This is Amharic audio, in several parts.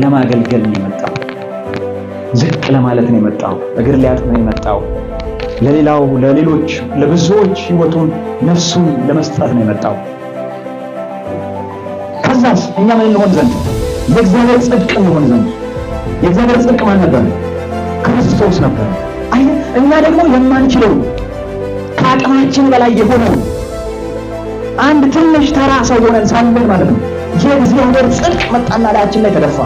ለማገልገል ነው የመጣው። ዝቅ ለማለት ነው የመጣው። እግር ሊያጥብ ነው የመጣው። ለሌሎች ለብዙዎች ህይወቱን ነፍሱን ለመስጠት ነው የመጣው። ከዛስ እኛ ምን እንሆን ዘንድ? የእግዚአብሔር ጽድቅ እንሆን ዘንድ። የእግዚአብሔር ጽድቅ ማን ነበር? ክርስቶስ ነበር። እኛ ደግሞ የማንችለው ከአቅማችን በላይ የሆነው አንድ ትንሽ ተራ ሰው ሆነን ሳለን ማለት ነው የእግዚአብሔር ጽድቅ መጣና ላያችን ላይ ተደፋ።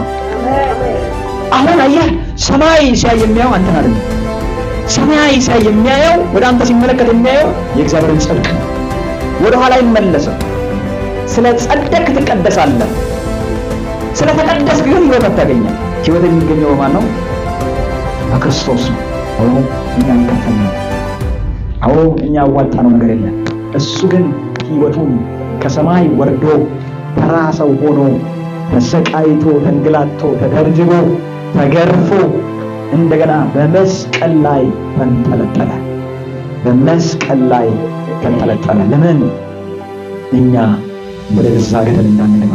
አሁን አየህ፣ ሰማይ ሲያይ የሚያየው አንተን አይደለም። ሰማይ ሲያይ የሚያየው ወደ አንተ ሲመለከት የሚያየው የእግዚአብሔርን ጽድቅ ነው። ወደ ኋላ አይመለስም። ስለ ጸደቅ ትቀደሳለህ። ስለ ተቀደስክ ግን ህይወት አታገኝም። ህይወት የሚገኘው በማን ነው? በክርስቶስ ነው። አዎ እኛ እንከፈልን። አዎ እኛ ያዋጣነው ነገር የለም። እሱ ግን ህይወቱን ከሰማይ ወርዶ ተራ ሰው ሆኖ ተሰቃይቶ ተንገላቶ ተደርድቦ ተገርፎ እንደገና በመስቀል ላይ ተንጠለጠለ። በመስቀል ላይ ተንጠለጠለ። ለምን? እኛ ወደ ገዛ ገደል እንዳንገባ።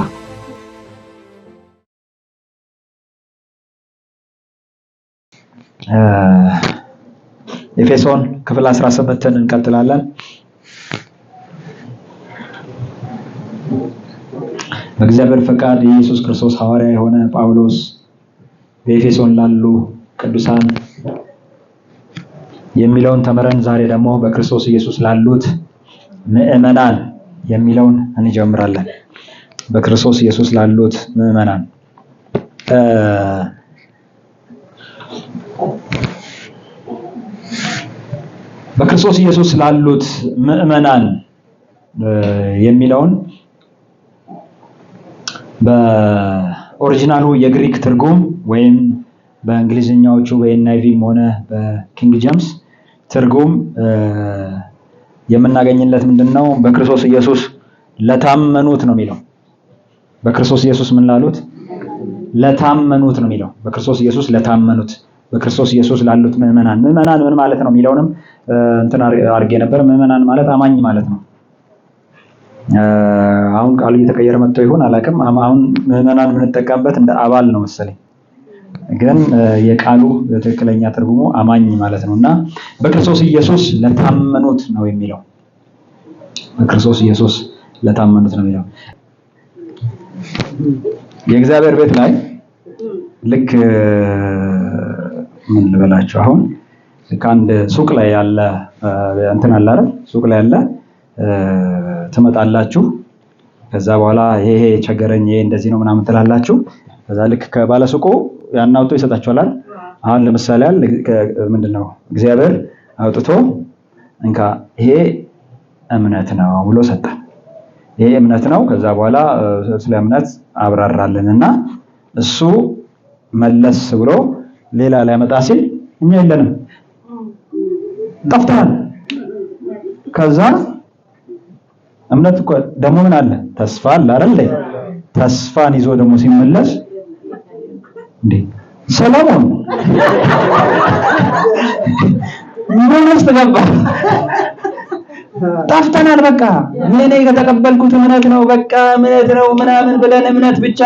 ኤፌሶን ክፍል 17ን እንቀጥላለን። በእግዚአብሔር ፈቃድ የኢየሱስ ክርስቶስ ሐዋርያ የሆነ ጳውሎስ በኤፌሶን ላሉ ቅዱሳን የሚለውን ተምረን ዛሬ ደግሞ በክርስቶስ ኢየሱስ ላሉት ምዕመናን የሚለውን እንጀምራለን። በክርስቶስ ኢየሱስ ላሉት ምዕመናን በክርስቶስ ኢየሱስ ላሉት ምዕመናን የሚለውን በኦሪጂናሉ የግሪክ ትርጉም ወይም በእንግሊዝኛዎቹ በኤንአይቪም ሆነ በኪንግ ጄምስ ትርጉም የምናገኝለት ምንድነው? በክርስቶስ ኢየሱስ ለታመኑት ነው የሚለው። በክርስቶስ ኢየሱስ ምን ላሉት? ለታመኑት ነው የሚለው። በክርስቶስ ኢየሱስ ለታመኑት፣ በክርስቶስ ኢየሱስ ላሉት ምዕመናን። ምዕመናን ምን ማለት ነው የሚለውንም እንትን አድርጌ ነበር። ምዕመናን ማለት አማኝ ማለት ነው። አሁን ቃሉ እየተቀየረ መጥቶ ይሆን አላውቅም። አሁን ምዕመናን የምንጠቀምበት እንደ አባል ነው መሰለኝ፣ ግን የቃሉ ትክክለኛ ትርጉሙ አማኝ ማለት ነውና በክርስቶስ ኢየሱስ ለታመኑት ነው የሚለው። በክርስቶስ ኢየሱስ ለታመኑት ነው የሚለው። የእግዚአብሔር ቤት ላይ ልክ ምን ልበላችሁ፣ አሁን ከአንድ ሱቅ ላይ ያለ እንትን አለ አይደል? ሱቅ ላይ ያለ ትመጣላችሁ። ከዛ በኋላ ይሄ ቸገረኝ፣ ይሄ እንደዚህ ነው ምናምን ትላላችሁ። ከዛ ልክ ከባለ ሱቁ ያን አውጥቶ ይሰጣችኋል። አሁን ለምሳሌ ምንድነው እግዚአብሔር አውጥቶ እንካ ይሄ እምነት ነው ብሎ ሰጠን። ይሄ እምነት ነው። ከዛ በኋላ ስለ እምነት አብራራልንና እሱ መለስ ብሎ ሌላ ላይ መጣ ሲል እኛ የለንም፣ ጠፍተናል። ከዛ እምነት እኮ ደግሞ ምን አለ? ተስፋ አለ አይደል? ተስፋን ይዞ ደግሞ ሲመለስ እንዴ ሰለሞን ምን ውስጥ ገባ? ጠፍተናል። በቃ እኔ ከተቀበልኩት እምነት ነው፣ በቃ እምነት ነው ምናምን ብለን እምነት ብቻ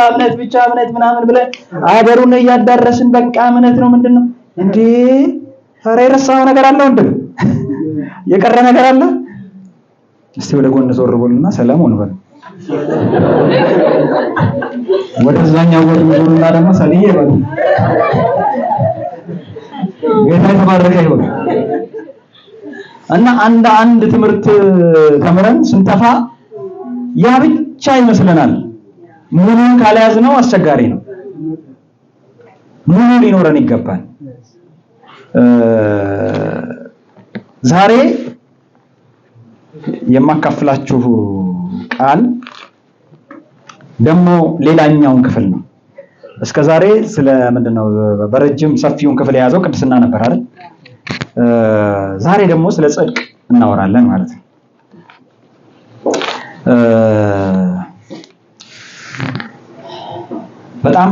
ምናምን ብለን አገሩን እያዳረስን በቃ እምነት ነው ምንድነው እንዴ? ኧረ የረሳው ነገር አለው እንዴ? የቀረ ነገር አለ? እስቲ ወደ ጎን ዞር በሉና ሰለሞን በሉ። ወደዛኛው ወደ ዞርና ደግሞ ሰልዬ በሉ። ጌታ የተባረከ ይሁን። እና አንድ ትምህርት ተምረን ስንጠፋ ያ ብቻ ይመስለናል። ሙሉ ካልያዝነው አስቸጋሪ ነው። ሙሉ ሊኖረን ይገባል። ዛሬ የማካፍላችሁ ቃል ደግሞ ሌላኛውን ክፍል ነው። እስከዛሬ ስለ ምንድነው በረጅም ሰፊውን ክፍል የያዘው ቅድስና ነበር አይደል? ዛሬ ደግሞ ስለ ጽድቅ እናወራለን ማለት ነው። በጣም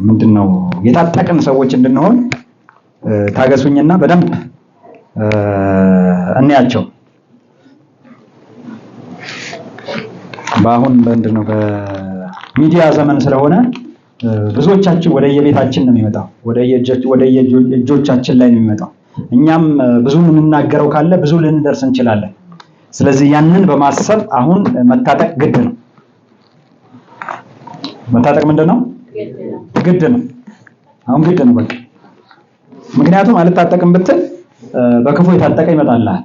ምንድነው የታጠቅን ሰዎች እንድንሆን ታገሱኝና በደንብ እንያቸው። በአሁን ምንድነው ሚዲያ ዘመን ስለሆነ ብዙዎቻችን ወደ የቤታችን ነው የሚመጣው፣ ወደ የእጆቻችን ላይ ነው የሚመጣው። እኛም ብዙ የምንናገረው ካለ ብዙ ልንደርስ እንችላለን። ስለዚህ ያንን በማሰብ አሁን መታጠቅ ግድ ነው። መታጠቅ ምንድነው? ግድ ነው። አሁን ግድ ነው በቃ። ምክንያቱም አልታጠቅም ብትል በክፉ የታጠቀ ይመጣልሃል።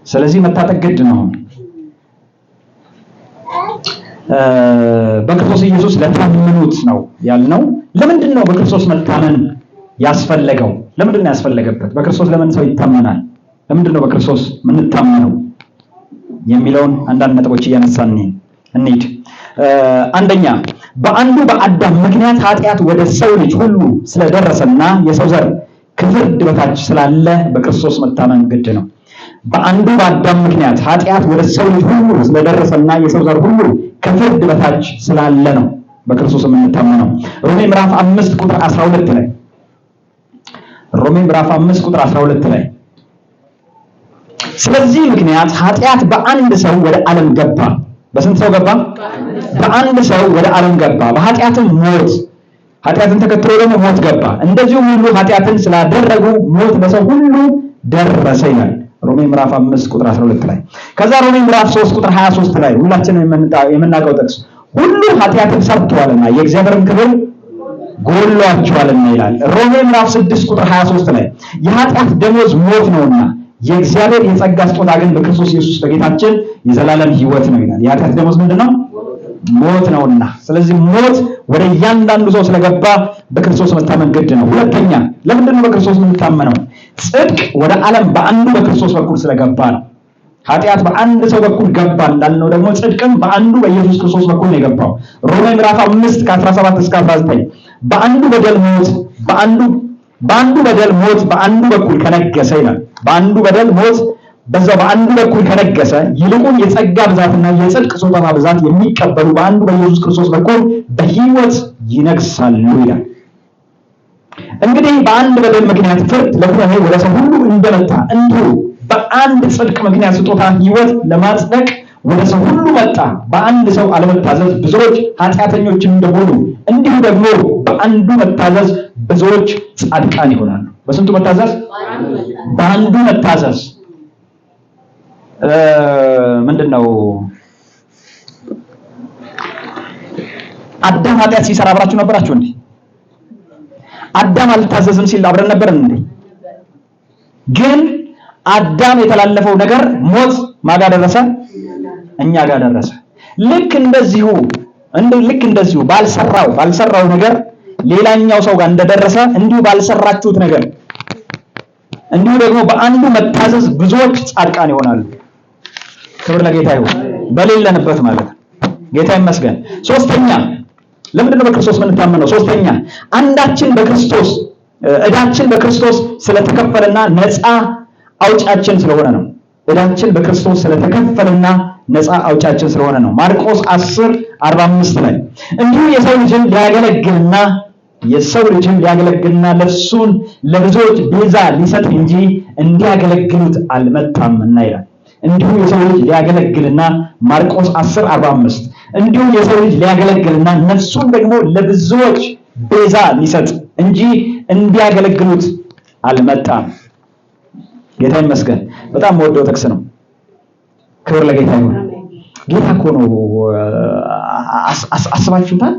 ስለዚህ መታጠቅ ግድ ነው። በክርስቶስ ኢየሱስ ለታመኑት ነው ያልነው። ለምንድን ነው በክርስቶስ መታመን ያስፈለገው? ለምንድን ነው ያስፈለገበት? በክርስቶስ ለምን ሰው ይታመናል? ለምንድን ነው በክርስቶስ የምንታመነው የሚለውን አንዳንድ ነጥቦች እያነሳን እንሂድ። አንደኛ፣ በአንዱ በአዳም ምክንያት ኃጢአት ወደ ሰው ልጅ ሁሉ ስለደረሰና የሰው ዘር ከፍርድ በታች ስላለ በክርስቶስ መታመን ግድ ነው። በአንዱ በአዳም ምክንያት ኃጢአት ወደ ሰው ልጅ ሁሉ ስለደረሰና የሰው ዘር ሁሉ ከፍርድ በታች ስላለ ነው በክርስቶስ የምንታመነው። ሮሜ ምዕራፍ 5 ቁጥር 12 ላይ ሮሜ ምዕራፍ 5 ቁጥር 12 ላይ ስለዚህ ምክንያት ኃጢአት በአንድ ሰው ወደ ዓለም ገባ። በስንት ሰው ገባ? በአንድ ሰው ወደ ዓለም ገባ። በኃጢአትም ሞት፣ ኃጢአትን ተከትሎ ደግሞ ሞት ገባ። እንደዚሁም ሁሉ ኃጢአትን ስላደረጉ ሞት በሰው ሁሉ ደረሰ ይላል ሮሜ ምዕራፍ 5 ቁጥር 12 ላይ። ከዛ ሮሜ ምዕራፍ 3 ቁጥር 23 ላይ ሁላችንም የምናውቀው ጥቅስ ሁሉ ኃጢአትን ሰርተዋልና የእግዚአብሔርን ክብር ጎድሏቸዋልና ይላል። ሮሜ ምዕራፍ 6 ቁጥር 23 ላይ የኃጢአት ደሞዝ ሞት ነውና የእግዚአብሔር የጸጋ ስጦታ ግን በክርስቶስ ኢየሱስ በጌታችን የዘላለም ሕይወት ነው ይላል። የኃጢአት ደሞዝ ምንድነው? ሞት ነውና። ስለዚህ ሞት ወደ እያንዳንዱ ሰው ስለገባ በክርስቶስ መታመን ግድ ነው። ሁለተኛ፣ ለምንድን ነው በክርስቶስ የምንታመነው? ጽድቅ ወደ ዓለም በአንዱ በክርስቶስ በኩል ስለገባ ነው። ኃጢአት በአንድ ሰው በኩል ገባ እንዳልነው ደግሞ ጽድቅም በአንዱ በኢየሱስ ክርስቶስ በኩል ነው የገባው። ሮሜ ምዕራፍ 5 ከ17 እስከ 19 በአንዱ በደል ሞት በአንዱ በኩል ከነገሰ ይላል። በአንዱ በደል ሞት በዛው በአንዱ በኩል ከነገሰ ይልቁን የጸጋ ብዛትና የጽድቅ ስጦታ ብዛት የሚቀበሉ በአንዱ በኢየሱስ ክርስቶስ በኩል በሕይወት ይነግሳሉ ይላል። እንግዲህ በአንድ በደል ምክንያት ፍርድ ለኩነኔ ወደ ሰው ሁሉ እንደመጣ እንዲሁ በአንድ ጽድቅ ምክንያት ስጦታ ሕይወት ለማጽደቅ ወደ ሰው ሁሉ መጣ። በአንድ ሰው አለመታዘዝ ብዙዎች ኃጢአተኞች እንደሆኑ እንዲሁ ደግሞ በአንዱ መታዘዝ ብዙዎች ጻድቃን ይሆናሉ። በስንቱ መታዘዝ? በአንዱ መታዘዝ። ምንድነው? አዳም ኃጢአት ሲሰራ አብራችሁ ነበራችሁ እንዴ? አዳም አልታዘዝም ሲል አብረን ነበርን እንዴ? ግን አዳም የተላለፈው ነገር ሞት ማጋ ደረሰ? እኛ ጋር ደረሰ። ልክ እንደዚሁ ባልሰራው ነገር ሌላኛው ሰው ጋር እንደደረሰ እንዲሁ ባልሰራችሁት ነገር እንዲሁ ደግሞ በአንዱ መታዘዝ ብዙዎች ጻድቃን ይሆናሉ። ክብር ለጌታ ይሁን። በሌለንበት ማለት ነው። ጌታ ይመስገን። ሶስተኛ፣ ለምንድን ነው በክርስቶስ የምንታመነው? ሶስተኛ፣ አንዳችን በክርስቶስ ዕዳችን በክርስቶስ ስለተከፈለና ነፃ አውጫችን ስለሆነ ነው። ዕዳችን በክርስቶስ ስለተከፈለና ነፃ አውጫችን ስለሆነ ነው። ማርቆስ 10:45 ላይ እንዲሁ የሰው ልጅን ሊያገለግልና ነፍሱን ለብዙዎች ቤዛ ሊሰጥ እንጂ እንዲያገለግሉት አልመጣምና ይላል። እንዲሁ የሰው ልጅ ሊያገለግልና ማርቆስ 10:45 እንዲሁ የሰው ልጅ ሊያገለግልና ነፍሱን ደግሞ ለብዙዎች ቤዛ ሊሰጥ እንጂ እንዲያገለግሉት አልመጣም። ጌታ ይመስገን። በጣም ወደው ጥቅስ ነው። ክብር ለጌታ ይሁን። ጌታ እኮ ነው። አስባችሁታል?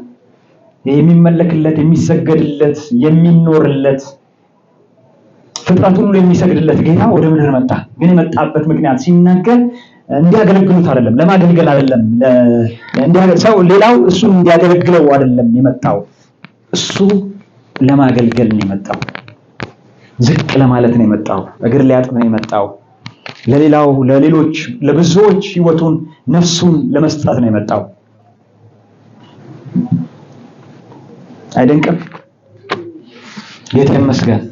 የሚመለክለት፣ የሚሰገድለት፣ የሚኖርለት ፍጥረት ሁሉ የሚሰግድለት ጌታ ወደ ምድር መጣ። ግን የመጣበት ምክንያት ሲናገር እንዲያገለግሉት አይደለም፣ ለማገልገል አይደለም። ሰው ሌላው እሱን እንዲያገለግለው አይደለም የመጣው፣ እሱ ለማገልገል ነው የመጣው። ዝቅ ለማለት ነው የመጣው። እግር ሊያጥብ ነው የመጣው። ለሌሎች ለብዙዎች ሕይወቱን ነፍሱን ለመስጠት ነው የመጣው። አይደንቅም? ጌታ ይመስገን።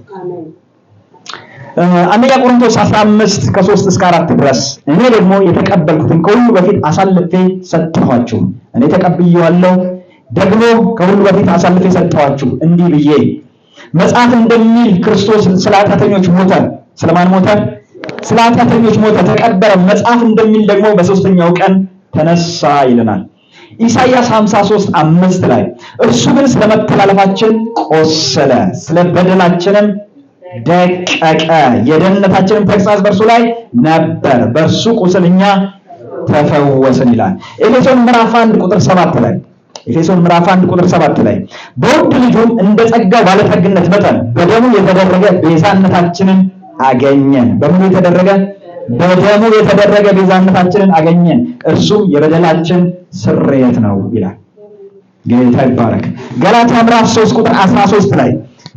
አንደኛ ቆሮንቶስ 15 ከ3 እስከ 4 ድረስ እኔ ደግሞ የተቀበልኩትን ከሁሉ በፊት አሳልፌ ሰጠኋችሁ። እኔ ተቀብዬዋለሁ፣ ደግሞ ከሁሉ በፊት አሳልፌ ሰጠኋችሁ እንዲህ ብዬ መጽሐፍ እንደሚል ክርስቶስ ስለ ኃጢአተኞች ሞተ። ስለማን ሞተ? ስለ ኃጢአተኞች ሞተ፣ ተቀበረ። መጽሐፍ እንደሚል ደግሞ በሶስተኛው ቀን ተነሳ ይለናል። ኢሳይያስ 53:5 ላይ እርሱ ግን ስለ መተላለፋችን ቆሰለ፣ ስለ በደላችንም ደቀቀ፣ የደህንነታችንም ተግሣጽ በእርሱ ላይ ነበር፣ በእርሱ ቁስል እኛ ተፈወስን ይላል። ኤፌሶን ምዕራፍ 1 ቁጥር 7 ላይ በውድ ልጁም እንደ ጸጋው ባለጠግነት መጠን በደሙ የተደረገ ቤዛነታችንን አገኘን። በደሙ የተደረገ ቤዛነታችንን አገኘን፣ እርሱም የበደላችን ስርየት ነው ይላል። ጌታ ይባረክ። ገላትያ ምዕራፍ 3 ቁጥር 13 ላይ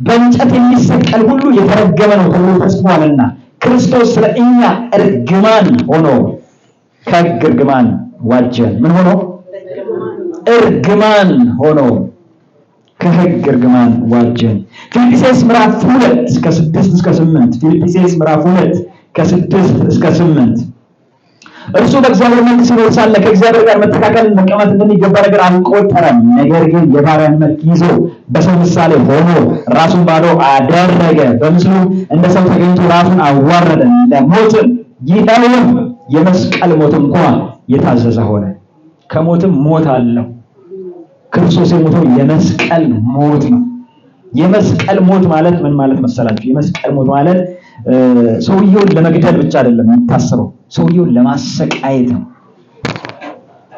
በእንጨት የሚሰቀል ሁሉ የተረገመ ነው ተብሎ ተጽፏልና ክርስቶስ ስለ እኛ እርግማን ሆኖ ከሕግ እርግማን ዋጀን። ምን ሆኖ? እርግማን ሆኖ ከሕግ እርግማን ዋጀን። ፊልጵስዩስ ምዕራፍ 2 ከ6-8 ፊልጵስዩስ ምዕራፍ 2 ከ6-8 እርሱ በእግዚአብሔር መልክ ሲኖር ሳለ ከእግዚአብሔር ጋር መተካከልን መቀማት እንደሚገባ ነገር አልቆጠረም። ነገር ግን የባሪያን መልክ ይዞ በሰው ምሳሌ ሆኖ ራሱን ባዶ አደረገ። በምስሉ እንደ ሰው ተገኝቶ ራሱን አዋረደ፣ ለሞትም ይኸውም የመስቀል ሞት እንኳን የታዘዘ ሆነ። ከሞትም ሞት አለው። ክርስቶስ የሞተው የመስቀል ሞት ነው። የመስቀል ሞት ማለት ምን ማለት መሰላችሁ? የመስቀል ሞት ማለት ሰውየውን ለመግደል ብቻ አይደለም የሚታሰበው፣ ሰውየውን ለማሰቃየት ነው።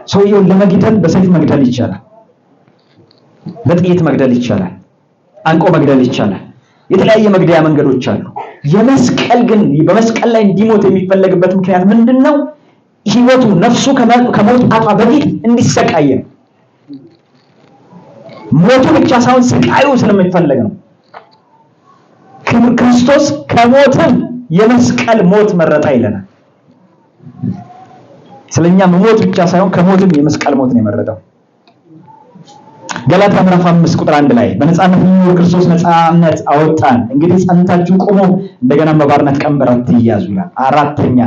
ሰውየውን ለመግደል በሰይፍ መግደል ይቻላል፣ በጥይት መግደል ይቻላል፣ አንቆ መግደል ይቻላል። የተለያየ መግደያ መንገዶች አሉ። የመስቀል ግን በመስቀል ላይ እንዲሞት የሚፈለግበት ምክንያት ምንድነው? ህይወቱ ነፍሱ ከመውጣቷ በፊት እንዲሰቃይ ነው። ሞቱ ብቻ ሳይሆን ስቃዩ ስለሚፈለግ ነው። ክርስቶስ ከሞትም የመስቀል ሞት መረጣ ይለናል። ስለኛ ሞት ብቻ ሳይሆን ከሞትም የመስቀል ሞት ነው የመረጠው። ገላትያ ምዕራፍ 5 ቁጥር 1 ላይ በነፃነት የሚኖር ክርስቶስ ነፃነት አወጣን፣ እንግዲህ ጸንታችሁ ቁሙ፣ እንደገና በባርነት ቀንበር አትያዙ ይላል። አራተኛ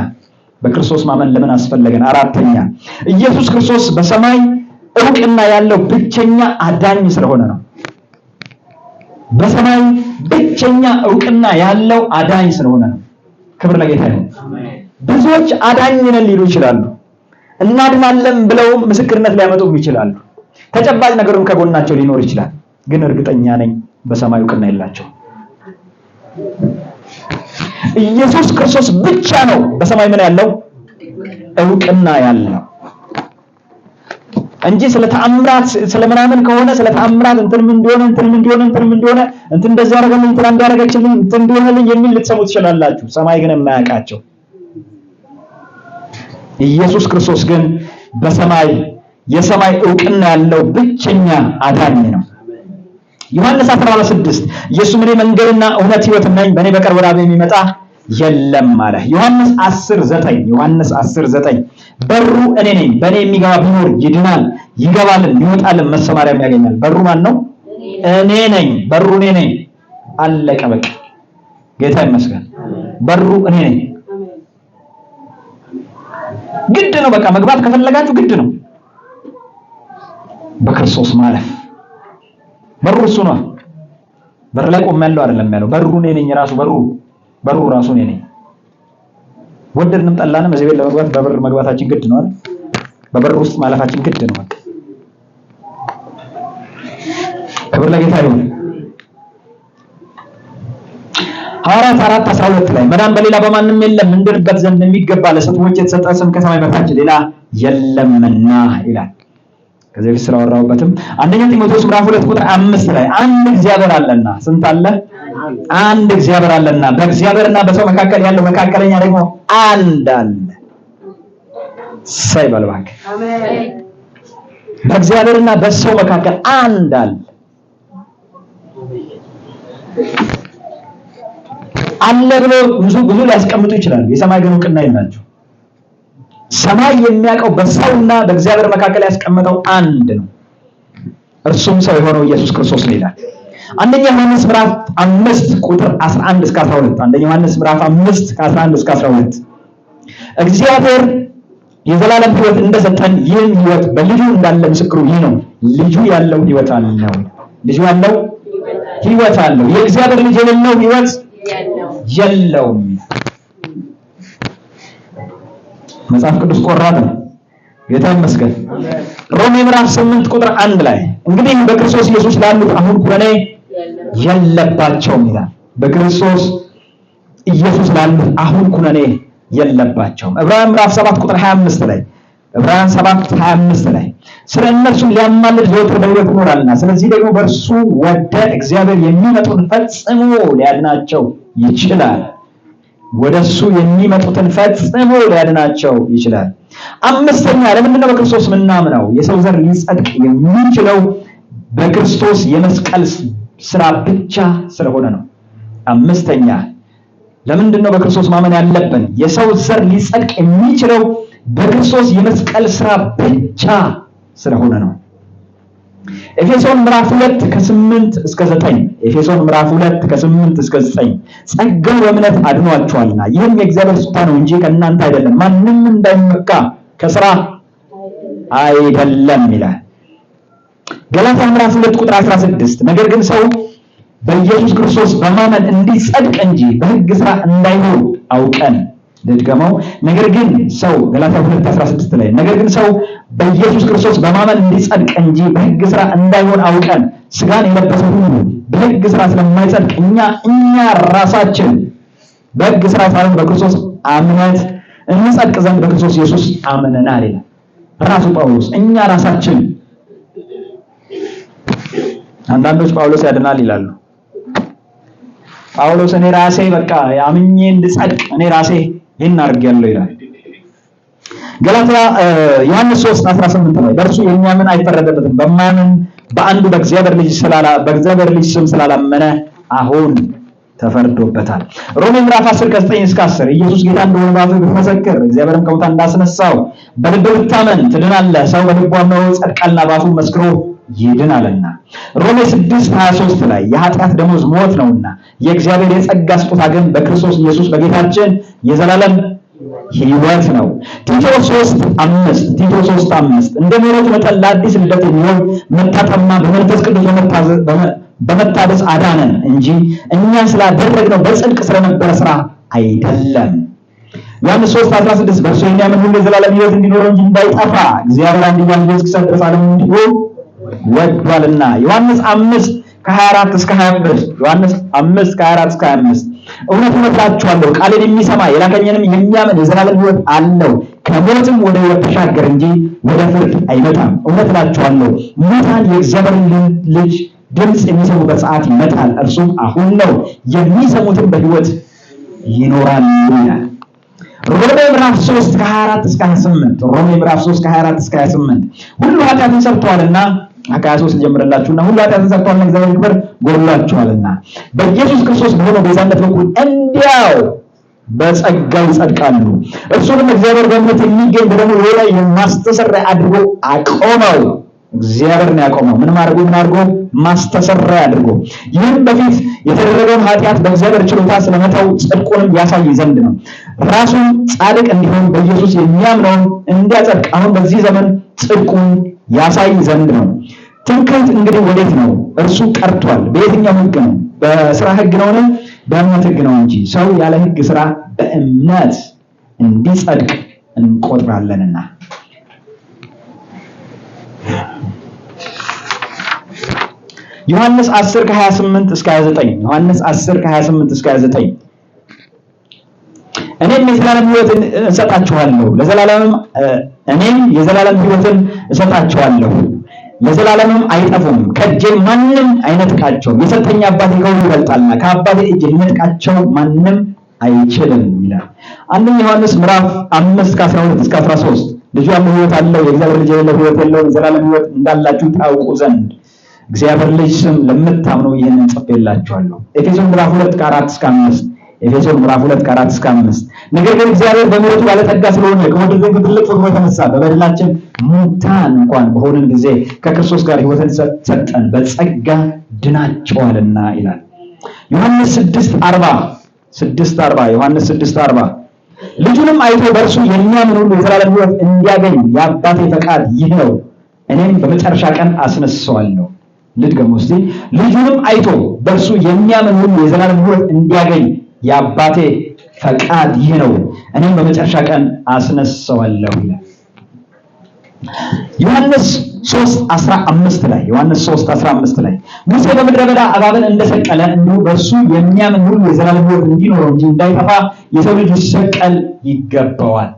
በክርስቶስ ማመን ለምን አስፈለገን? አራተኛ ኢየሱስ ክርስቶስ በሰማይ እውቅና ያለው ብቸኛ አዳኝ ስለሆነ ነው። በሰማይ ብቸኛ እውቅና ያለው አዳኝ ስለሆነ ነው። ክብር ለጌታ ይሁን። ብዙዎች አዳኝ ነን ሊሉ ይችላሉ፣ እናድናለን ብለው ምስክርነት ሊያመጡም ይችላሉ። ተጨባጭ ነገርም ከጎናቸው ሊኖር ይችላል። ግን እርግጠኛ ነኝ በሰማይ እውቅና የላቸው። ኢየሱስ ክርስቶስ ብቻ ነው በሰማይ ምን ያለው እውቅና ያለው እንጂ ስለ ተአምራት ስለምናምን ከሆነ ስለ ተአምራት እንትን ምን እንደሆነ እንትን እንደዚህ ያደረገልን እንትን እንዳደረገችልን እንትን እንደሆነልን የሚል ልትሰሙ ትችላላችሁ። ሰማይ ግን የማያውቃቸው ኢየሱስ ክርስቶስ ግን በሰማይ የሰማይ እውቅና ያለው ብቸኛ አዳኝ ነው። ዮሐንስ 16 ኢየሱስ እኔ መንገድና እውነት ሕይወት ነኝ፣ በእኔ በቀር ወደ አብ የሚመጣ የለም አለ። ዮሐንስ 10:9 በሩ እኔ ነኝ፣ በእኔ የሚገባ ቢኖር ይድናል፣ ይገባልም ይወጣልም መሰማሪያም ያገኛል። በሩ ማን ነው? እኔ ነኝ። በሩ እኔ ነኝ። አለቀ በቃ። ጌታ ይመስገን። በሩ እኔ ነኝ። ግድ ነው በቃ። መግባት ከፈለጋችሁ ግድ ነው በክርስቶስ ማለፍ። በሩ እሱ ነው። በር ላይ ቆም ያለው አይደለም ያለው። በሩ እኔ ነኝ። በሩ ራሱ እኔ ነኝ። ወደድንም ጠላንም እዚህ ቤት ለመግባት በበር መግባታችን ግድ ነው አይደል? በበር ውስጥ ማለፋችን ግድ ነው። ክብር ለጌታ ይሁን። ሐዋርያት 4:12 ላይ መዳን በሌላ በማንም የለም እንድንበት ዘንድ የሚገባ ለሰዎች የተሰጠ ስም ከሰማይ በታች ሌላ የለምና ይላል። ከዚህ በፊት ስላወራሁበትም አንደኛ ጢሞቴዎስ ምዕራፍ 2 ቁጥር 5 ላይ አንድ እግዚአብሔር አለና፣ ስንት አለ? አንድ እግዚአብሔር አለና በእግዚአብሔርና በሰው መካከል ያለው መካከለኛ ደግሞ አንድ አለ። ሳይባል እባክህ አሜን። በእግዚአብሔርና በሰው መካከል አንድ አለ። አለ ብሎ ብዙ ሊያስቀምጡ ይችላሉ። የሰማይ ግን እውቅና የላቸው። ሰማይ የሚያውቀው በሰውና በእግዚአብሔር መካከል ያስቀመጠው አንድ ነው። እርሱም ሰው የሆነው ኢየሱስ ክርስቶስ ነው ይላል። አንደኛ ዮሐንስ ምዕራፍ 5 ቁጥር 11-12 አንደኛ ዮሐንስ ምዕራፍ 5 ከ11-12 እግዚአብሔር የዘላለም ሕይወት እንደሰጠን ይህን ሕይወት በልጁ እንዳለ ምስክሩ ይህ ነው። ልጁ ያለው ሕይወት አለው። ልጁ ያለው ሕይወት አለው። የእግዚአብሔር ልጅ የሌለው ሕይወት የለውም። መጽሐፍ ቅዱስ ቆራጥ ነው። ጌታ ይመስገን። ሮሜ ምዕራፍ 8 ቁጥር 1 ላይ እንግዲህ በክርስቶስ ኢየሱስ ላሉት አሁን ኩነኔ የለባቸውም ይላል። በክርስቶስ ኢየሱስ ላሉት አሁን ኩነኔ የለባቸውም። ዕብራውያን ምዕራፍ 7 ቁጥር 25 ላይ ዕብራውያን 7:25 ላይ ስለ እነርሱም ሊያማልድ ዘወትር በሕይወት ይኖራልና ስለዚህ ደግሞ በእርሱ ወደ እግዚአብሔር የሚመጡትን ፈጽሞ ሊያድናቸው ይችላል። ወደሱ የሚመጡትን ፈጽሞ ሊያድናቸው ይችላል። አምስተኛ ለምንድነው በክርስቶስ ምናምነው? የሰው ዘር ሊጸድቅ የሚችለው በክርስቶስ የመስቀል ስራ ብቻ ስለሆነ ነው። አምስተኛ ለምንድነው በክርስቶስ ማመን ያለብን? የሰው ዘር ሊጸድቅ የሚችለው በክርስቶስ የመስቀል ስራ ብቻ ስለሆነ ነው። ኤፌሶን ምዕራፍ 2 ከ8 እስከ 9 ኤፌሶን ምዕራፍ 2 ከ8 እስከ 9 ጸጋው በእምነት አድኗቸዋልና ይህም የእግዚአብሔር ስጦታ ነው እንጂ ከእናንተ አይደለም፣ ማንም እንዳይመካ ከሥራ አይደለም ይላል። ገላትያ ምዕራፍ 2 ቁጥር 16 ነገር ግን ሰው በኢየሱስ ክርስቶስ በማመን እንዲጸድቅ እንጂ በሕግ ሥራ እንዳይኖር አውቀን ልድገመው። ነገር ግን ሰው ገላትያ 2:16 ላይ ነገር ግን ሰው በኢየሱስ ክርስቶስ በማመን እንዲጸድቅ እንጂ በሕግ ሥራ እንዳይሆን አውቀን ሥጋን የለበሰ ሁሉ በሕግ ሥራ ስለማይጸድቅ እኛ ራሳችን በሕግ ሥራ ሳይሆን በክርስቶስ አምነት እንጸድቅ ዘንድ በክርስቶስ ኢየሱስ አምነናል ይላል ራሱ ጳውሎስ። እኛ ራሳችን አንዳንዶች ጳውሎስ ያድናል ይላሉ። ጳውሎስ እኔ ራሴ በቃ አምኜ እንድጸድቅ እኔ ራሴ ይህን አድርጌያለሁ ይላል። ገላትያ ዮሐንስ 3:18 ላይ በእርሱ የሚያምን አይፈረድበትም፣ በማያምን በአንዱ በእግዚአብሔር ልጅ ስም ስላላመነ አሁን ተፈርዶበታል። ሮሜ ምዕራፍ 10 ከ9 እስከ 10 ኢየሱስ ጌታ እንደሆነ በአፍህ ብትመሰክር እግዚአብሔርም ከሙታን እንዳስነሳው በልብህ ብታመን ትድናለህ። ሰው በልቡ አምኖ ይጸድቃልና በአፉ መስክሮ ይድናልና። ሮሜ 6:23 ላይ የኃጢአት ደሞዝ ሞት ነውና የእግዚአብሔር የጸጋ ስጦታ ግን በክርስቶስ ኢየሱስ በጌታችን የዘላለም ሕይወት ነው። ቲቶ 3:5 እንደ ምሕረቱ መጠን ለአዲስ ልደት የሚሆን መታጠብና በመንፈስ ቅዱስ በመታደስ አዳነን እንጂ እኛ ስላደረግነው በጽድቅ ስለነበረ ስራ አይደለም። ዮሐንስ 3:16 በእርሱ የሚያምን ሁሉ የዘላለም ሕይወት እንዲኖረው እንጂ እንዳይጠፋ እግዚአብሔር አንድያ ልጁን እስኪሰጥ ድረስ ዓለሙን እንዲሁ ወዷልና። ዮሐንስ 5:24 እስከ 25 ዮሐንስ 5:24 እስከ 25 እውነት እላችኋለሁ ቃሌን የሚሰማ የላከኝንም የሚያምን የዘላለም ሕይወት አለው፣ ከሞትም ወደ ሕይወት ተሻገረ እንጂ ወደ ፍርድ አይመጣም። እውነት እላችኋለሁ ሙታን የእግዚአብሔርን ልጅ ድምፅ የሚሰሙበት ሰዓት ይመጣል፣ እርሱም አሁን ነው፣ የሚሰሙትን በሕይወት ይኖራሉ ይላል። ሮሜ ምዕራፍ 3 ከ24 እስከ 28 ሮሜ ምዕራፍ 3 ከ24 እስከ 28 ሁሉ ኃጢአትን ሰርተዋልና 23 ጀምረላችሁና ሁሉ ኃጢአትን ሰርተዋልና እግዚአብሔር ክብር ጎድሏቸዋልና በኢየሱስ ክርስቶስ በሆነው ቤዛነት በኩል እንዲያው በጸጋው ይጸድቃሉ። እርሱንም እግዚአብሔር በእምነት የሚገኝ በደሙ ላይ ማስተሰሪያ አድርጎ አቆመው። እግዚአብሔር ነው ያቆመው። ምን አድርጎ ማስተሰሪያ አድርጎ። ይህም በፊት የተደረገውን ኃጢአት በእግዚአብሔር ችሎታ ስለመተው ጽድቁንም ያሳይ ዘንድ ነው። ራሱን ጻድቅ እንዲሆን በኢየሱስ የሚያምነውን እንዲያጸድቅ አሁን በዚህ ዘመን ጽድቁን ያሳይ ዘንድ ነው። ትምክህት እንግዲህ ወዴት ነው? እርሱ ቀርቷል። በየትኛው ሕግ ነው? በስራ ሕግ ነውን? በእምነት ሕግ ነው እንጂ ሰው ያለ ሕግ ስራ በእምነት እንዲጸድቅ እንቆጥራለንና። ዮሐንስ 10 ከ28 እስከ 29 ዮሐንስ 10 ከ28 እስከ 29 እኔም የዘላለም ሕይወትን እሰጣችኋለሁ ለዘላለምም አይጠፉም፣ ከእጄም ማንም አይነጥቃቸውም። የሰጠኝ አባቴ ከሁሉ ይበልጣልና ከአባቴ እጅ ሊነጥቃቸው ማንም አይችልም ይላል። አንደኛ ዮሐንስ ምዕራፍ 5 ከ12 እስከ 13 ልጁ ያለው ሕይወት አለው፣ የእግዚአብሔር ልጅ የሌለው ሕይወት የለውም። የዘላለም ሕይወት እንዳላችሁ ታውቁ ዘንድ እግዚአብሔር ልጅ ስም ለምታምኑ ይህንን ጽፌላችኋለሁ። ኤፌሶን ምዕራፍ 2 ከ4 እስከ 5 ኤፌሶን ምዕራፍ 2 ከ4 እስከ 5 ነገር ግን እግዚአብሔር በምሕረቱ ባለጠጋ ስለሆነ ከወደደን ከትልቅ ፍቅሩ የተነሳ በበደላችን ሙታን እንኳን በሆንን ጊዜ ከክርስቶስ ጋር ሕይወትን ሰጠን፣ በጸጋ ድናቸዋልና ይላል። ዮሐንስ 6:40 ዮሐንስ 6:40 ልጁንም አይቶ በእርሱ የሚያምን ሁሉ የዘላለም ሕይወት እንዲያገኝ የአባቴ ፈቃድ ይህ ነው፣ እኔም በመጨረሻ ቀን አስነሳዋለሁ። ልድገመው እስቲ። ልጁንም አይቶ በእርሱ የሚያምን ሁሉ የዘላለም ሕይወት እንዲያገኝ የአባቴ ፈቃድ ይህ ነው፣ እኔም በመጨረሻ ቀን አስነሳዋለሁ ይላል። ዮሐንስ 3:15 ላይ ሙሴ በምድረ በዳ እባብን እንደሰቀለ እንዲሁ በእርሱ የሚያምን ሁሉ የዘላለም ሕይወት እንዲኖረው እንጂ እንዳይጠፋ የሰው ልጅ ሊሰቀል ይገባዋል።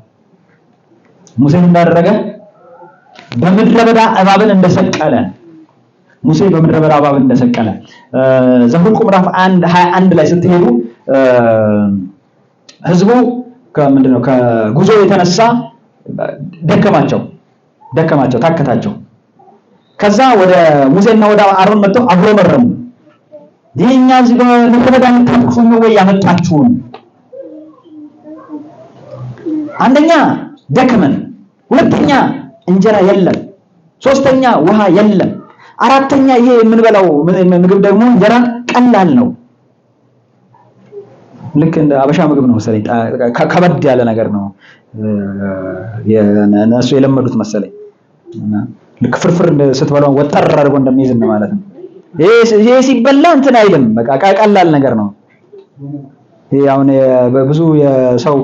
ሙሴ እንዳደረገ በምድረ በዳ እባብን እንደሰቀለ ዘኍልቍ ምዕራፍ 1:21 ላይ ስትሄዱ ህዝቡ ከጉዞ የተነሳ ደከማቸው፣ ታከታቸው። ከዛ ወደ ሙሴና ወደ አሮን መጥተው አጉረመረሙ። ይሄኛ እዚህ በምድረ በዳ የምታጠፉን ነው ወይ ያመጣችሁን? አንደኛ ደከመን፣ ሁለተኛ እንጀራ የለም፣ ሶስተኛ ውሃ የለም፣ አራተኛ ይሄ የምንበላው ምግብ ደግሞ እንጀራ ቀላል ነው። ልክ እንደ አበሻ ምግብ ነው መሰለኝ፣ ከበድ ያለ ነገር ነው እነሱ የለመዱት መሰለኝ። ልክ ፍርፍር ስትበላው ወጠር አድርጎ እንደሚይዝ ማለት ነው። ይሄ ሲበላ እንትን አይልም፣ በቃ ቀላል ነገር ነው። ይሄ አሁን ብዙ የሰው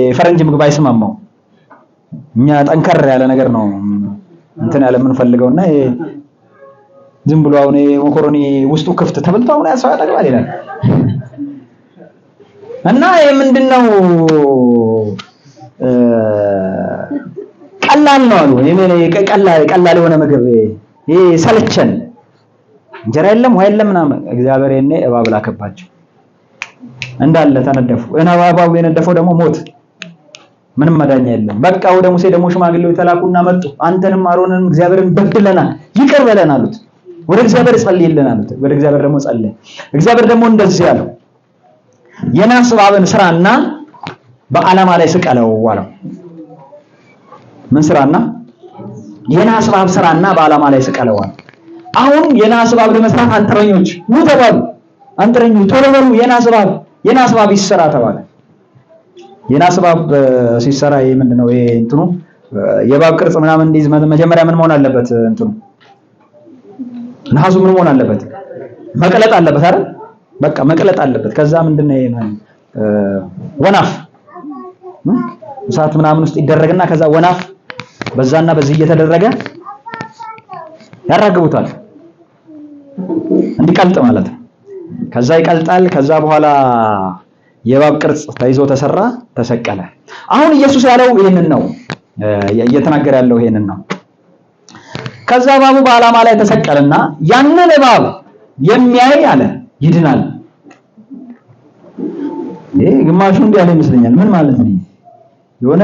የፈረንጅ ምግብ አይስማማው። እኛ ጠንከር ያለ ነገር ነው እንትን ያለ የምንፈልገውና ዝም ብሎ አሁን መኮሮኒ ውስጡ ክፍት ተበልቶ አሁን ያሰው ያጠግባል ይላል። እና ይሄ ምንድነው ቀላል ነው አሉ። ቀላል የሆነ ምግብ ይሄ ሰለቸን፣ እንጀራ የለም ውሃ የለም ምናምን። እግዚአብሔር የኔ እባብ ላከባቸው እንዳለ ተነደፉ። እባቡ የነደፈው ደግሞ ሞት፣ ምንም መዳኛ የለም። በቃ ወደ ሙሴ ደግሞ ሽማግሌዎች ተላኩና መጡ። አንተንም አሮንንም እግዚአብሔርን በድለናል ይቅር በለን አሉት። ወደ እግዚአብሔር ጸልይልን አሉት። ወደ እግዚአብሔር ደግሞ ጸለየ። እግዚአብሔር ደግሞ እንደዚህ አለው፣ የናስ እባብን ስራና በዓላማ ላይ ስቀለው አለው። ምን ስራና? የናስ እባብ ስራና በዓላማ ላይ ስቀለው አለው። አሁን የናስ እባብ ለመስራት አንጥረኞች ኑ ተባሉ። አንጥረኞች ቶሎ በሉ የናስ እባብ ይሰራ ተባለ። የናስ እባብ ሲሰራ ይሄ ምንድነው? ይሄ እንትኑ የእባብ ቅርጽ ምናምን እንዲይዝ መጀመሪያ ምን መሆን አለበት? እንትኑ ነሐሱ ምን መሆን አለበት? መቅለጥ አለበት አይደል? በቃ መቅለጥ አለበት። ከዛ ምንድነው ይሄ ወናፍ እሳት ምናምን ውስጥ ይደረግና ከዛ ወናፍ በዛና በዚህ እየተደረገ ያራግቡታል እንዲቀልጥ ማለት ነው። ከዛ ይቀልጣል። ከዛ በኋላ የእባብ ቅርጽ ተይዞ ተሰራ፣ ተሰቀለ። አሁን ኢየሱስ ያለው ይሄንን ነው፣ እየተናገረ ያለው ይሄንን ነው። ከዛ እባቡ በዓላማ ላይ ተሰቀለና ያንን እባብ የሚያይ አለ ይድናል። ግማሹ እንዲህ ያለ ይመስለኛል። ምን ማለት ነው? የሆነ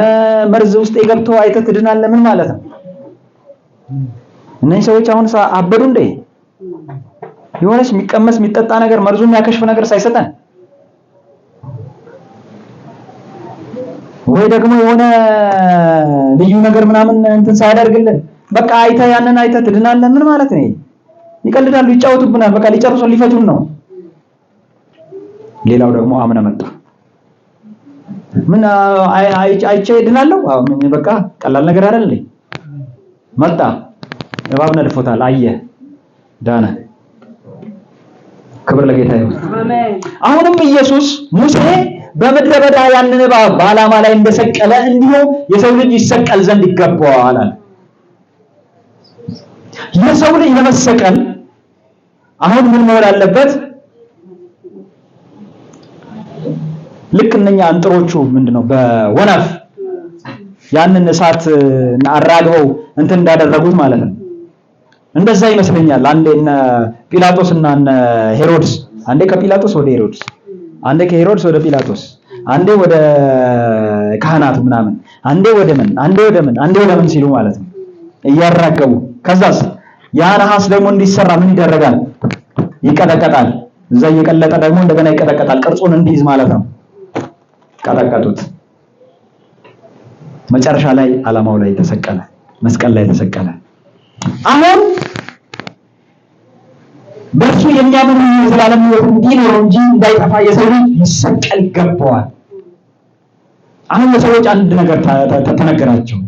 መርዝ ውስጥ የገብቶ አይተህ ትድናለህ ምን ማለት ነው? እነዚህ ሰዎች አሁን አበዱ እንዴ? የሆነች የሚቀመስ የሚጠጣ ነገር መርዙን የሚያከሽፍ ነገር ሳይሰጠን ወይ ደግሞ የሆነ ልዩ ነገር ምናምን እንትን ሳያደርግልን በቃ ያንን አይተህ ትድናለህ ምን ማለት ነው? ይቀልዳሉ፣ ይጫወቱብናል። በቃ ሊጨርሱ ሊፈቱን ነው። ሌላው ደግሞ አምነ መጣ። ምን አይቼ እድናለሁ? ምን በቃ ቀላል ነገር አይደል? መጣ፣ እባብ ነድፎታል፣ አየ፣ ዳነ። ክብር ለጌታ ይሁን። አሜን። አሁንም ኢየሱስ ሙሴ በምድረ በዳ ያንን እባብ በዓላማ ላይ እንደሰቀለ እንዲሁ የሰው ልጅ ይሰቀል ዘንድ ይገባዋል አለ። የሰው ልጅ ለመሰቀል አሁን ምን መሆን አለበት? ልክ እነኛ አንጥሮቹ ምንድነው በወናፍ ያንን እሳት አራግበው እንትን እንዳደረጉት ማለት ነው። እንደዛ ይመስለኛል። አንዴ እነ ጲላጦስና እነ ሄሮድስ፣ አንዴ ከጲላጦስ ወደ ሄሮድስ፣ አንዴ ከሄሮድስ ወደ ጲላጦስ፣ አንዴ ወደ ካህናት ምናምን፣ አንዴ ወደ ምን ሲሉ ማለት ነው እያራገቡ። ከዛስ ያ ነሐስ ደግሞ እንዲሰራ ምን ይደረጋል? ይቀጠቀጣል። እዛ እየቀለጠ ደግሞ እንደገና ይቀጠቀጣል፣ ቅርጹን እንዲይዝ ማለት ነው። ቀጠቀጡት። መጨረሻ ላይ ዓላማው ላይ ተሰቀለ፣ መስቀል ላይ ተሰቀለ። አሁን በሱ የሚያምን የዘላለም ሕይወት እንዲኖረው እንጂ እንዳይጠፋ የሰው ልጅ ይሰቀል ይገባዋል። አሁን ለሰዎች አንድ ነገር ተነገራቸው።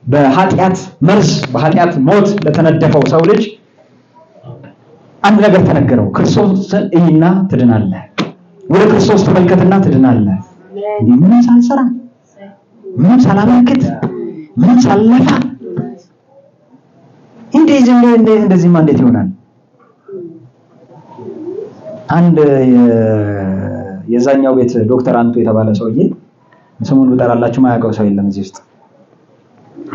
በኃጢአት መርዝ በኃጢአት ሞት ለተነደፈው ሰው ልጅ አንድ ነገር ተነገረው። ክርስቶስን እይና ትድናለህ፣ ወደ ክርስቶስ ተመልከትና ትድናለህ። ምንም ሳልሰራ፣ ምንም ሳላመልክት፣ ምንም ሳልለፋ እንደዚህማ እንዴት ይሆናል? አንድ የዛኛው ቤት ዶክተር አንቱ የተባለ ሰውዬ ስሙን ብጠራላችሁ ማያውቀው ሰው የለም እዚህ ውስጥ።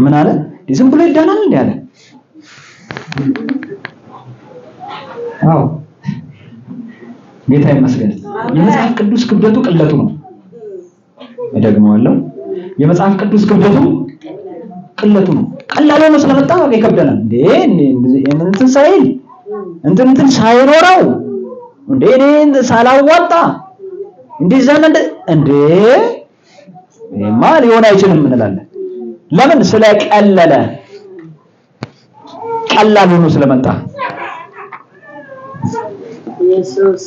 ምን አለ? ዝም ብሎ ይዳናል እንዴ አለ። አዎ ጌታ ይመስገን። የመጽሐፍ ቅዱስ ክብደቱ ቅለቱ ነው። እደግመዋለሁ። የመጽሐፍ ቅዱስ ክብደቱ ቅለቱ ነው። ቀላል ሆኖ ስለመጣ ነው ይከብደናል። እንትን ሳይል እንትን ሳይኖረው እኔ ሳላዋጣ ማ ሊሆን አይችልም እንላለን። ለምን? ስለቀለለ፣ ቀላል ሆኖ ስለመጣ። ኢየሱስ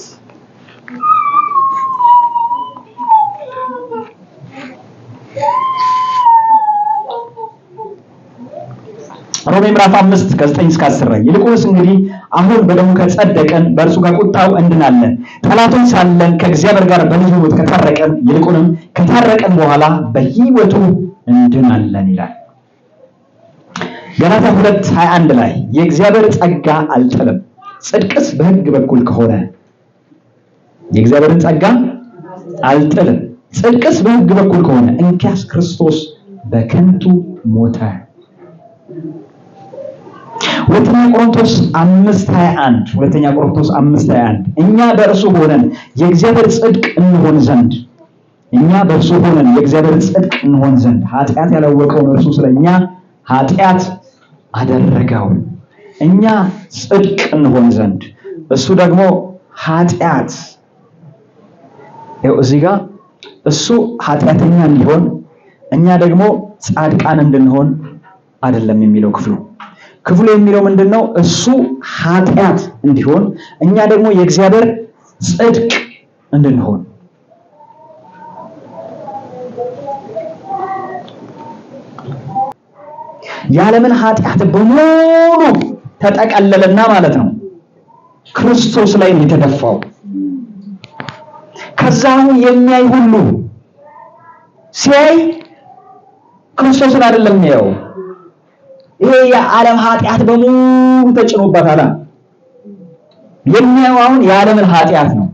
ሮሜ ምዕራፍ 5 ከ9 እስከ 10 ላይ ይልቁንስ እንግዲህ አሁን በደሙ ከጸደቀን በእርሱ ጋር ቁጣው እንድናለን፣ ጠላቶች ሳለን ከእግዚአብሔር ጋር በልጁ ሞት ከታረቀን ይልቁንም ከታረቀን በኋላ በሕይወቱ እንድናለን ይላል። ገላትያ 2:21 ላይ የእግዚአብሔር ጸጋ አልጥልም፣ ጽድቅስ በሕግ በኩል ከሆነ የእግዚአብሔርን ጸጋ አልጥልም፣ ጽድቅስ በሕግ በኩል ከሆነ እንኪያስ ክርስቶስ በከንቱ ሞተ። ሁለተኛ ቆሮንቶስ 5:21 እኛ በእርሱ ሆነን የእግዚአብሔር ጽድቅ እንሆን ዘንድ ኃጢአት ያላወቀውን እርሱ ስለኛ ኃጢአት አደረገው። እኛ ጽድቅ እንሆን ዘንድ እሱ ደግሞ ኃጢአት። እዚህ ጋር እሱ ኃጢአተኛ እንዲሆን እኛ ደግሞ ጻድቃን እንድንሆን አይደለም የሚለው ክፍሉ የሚለው ምንድነው? እሱ ኃጢአት እንዲሆን እኛ ደግሞ የእግዚአብሔር ጽድቅ እንድንሆን። የዓለምን ኃጢአት በሙሉ ተጠቀለለና ማለት ነው ክርስቶስ ላይ ነው የተደፋው። ከዛ አሁን የሚያይ ሁሉ ሲያይ ክርስቶስን አይደለም የሚያየው። ይሄ የዓለም ኃጢአት በሙሉ ተጭኖበታል። የሚያየው አሁን የዓለምን ኃጢአት ነው።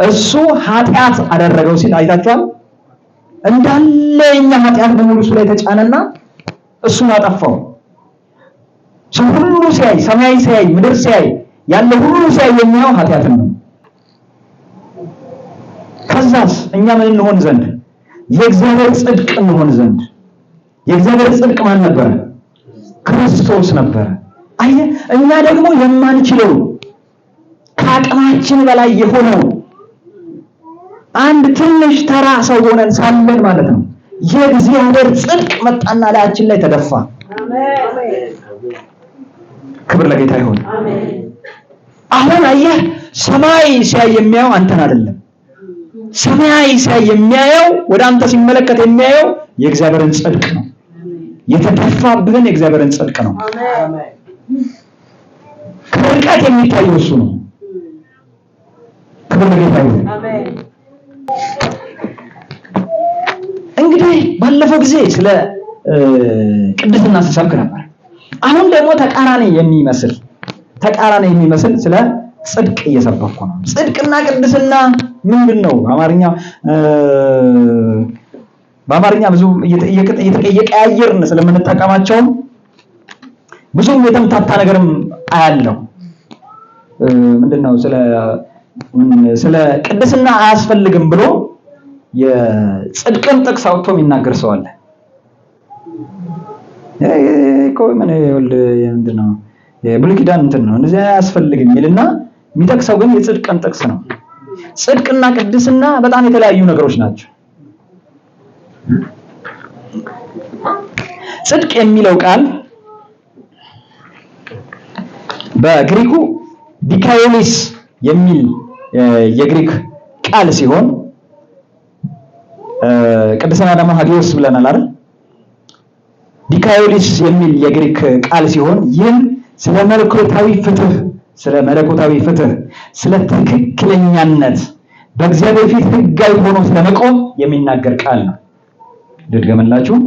እሱ ኃጢአት አደረገው ሲል አይታችኋል። እንዳለ የኛ ኃጢአት በሙሉ እሱ ላይ ተጫነና እሱን አጠፋው። ሰው ሁሉ ሲያይ፣ ሰማይ ሲያይ፣ ምድር ሲያይ፣ ያለ ሁሉ ሲያይ የሚያየው ኃጢአትን ነው። ከዛስ እኛ ምን እንሆን ዘንድ? የእግዚአብሔር ጽድቅ እንሆን ዘንድ። የእግዚአብሔር ጽድቅ ማን ነበረ? ክርስቶስ ነበረ። አየህ፣ እኛ ደግሞ የማንችለው ከአቅማችን በላይ የሆነው አንድ ትንሽ ተራ ሰው ሆነን ሳለን ማለት ነው የእግዚአብሔር ጽድቅ መጣና ላያችን ላይ ተደፋ። ክብር ለጌታ ይሁን። አሁን አየህ፣ ሰማይ ሲያይ የሚያየው አንተን አይደለም። ሰማይ ሲያይ የሚያየው፣ ወደ አንተ ሲመለከት የሚያየው የእግዚአብሔርን ጽድቅ ነው። የተደፋብህን የእግዚአብሔርን ጽድቅ ነው። ከርቀት የሚታየው እሱ ነው። ክብር ለጌታ ይሁን። እንግዲህ ባለፈው ጊዜ ስለ ቅድስና ስሰብክ ነበር። አሁን ደግሞ ተቃራኒ የሚመስል ስለ ጽድቅ እየሰበኩ ነው። ጽድቅና ቅድስና ምንድነው? በአማርኛ ብዙ እየተቀያየርን ስለምንጠቀማቸው ብዙም የተምታታ ነገርም አያለው። ምንድነው? ስለ ቅድስና አያስፈልግም ብሎ የጽድቅን ጥቅስ አውጥቶ የሚናገር ሰው አለ። ምንድነው? የብሉይ ኪዳን እንትን ነው እንደዚህ አያስፈልግም ይልና የሚጠቅሰው ግን የጽድቅን ጥቅስ ነው። ጽድቅና ቅድስና በጣም የተለያዩ ነገሮች ናቸው። ጽድቅ የሚለው ቃል በግሪኩ ዲካዮሊስ የሚል የግሪክ ቃል ሲሆን ቅድስና ደግሞ ሀጊዮስ ብለናል አይደል? ዲካዮሊስ የሚል የግሪክ ቃል ሲሆን ይህም ስለ መለኮታዊ ፍትህ፣ ስለ ትክክለኛነት በእግዚአብሔር ፊት ሕጋዊ ሆኖ ስለመቆም የሚናገር ቃል ነው። ልድገምላችሁ።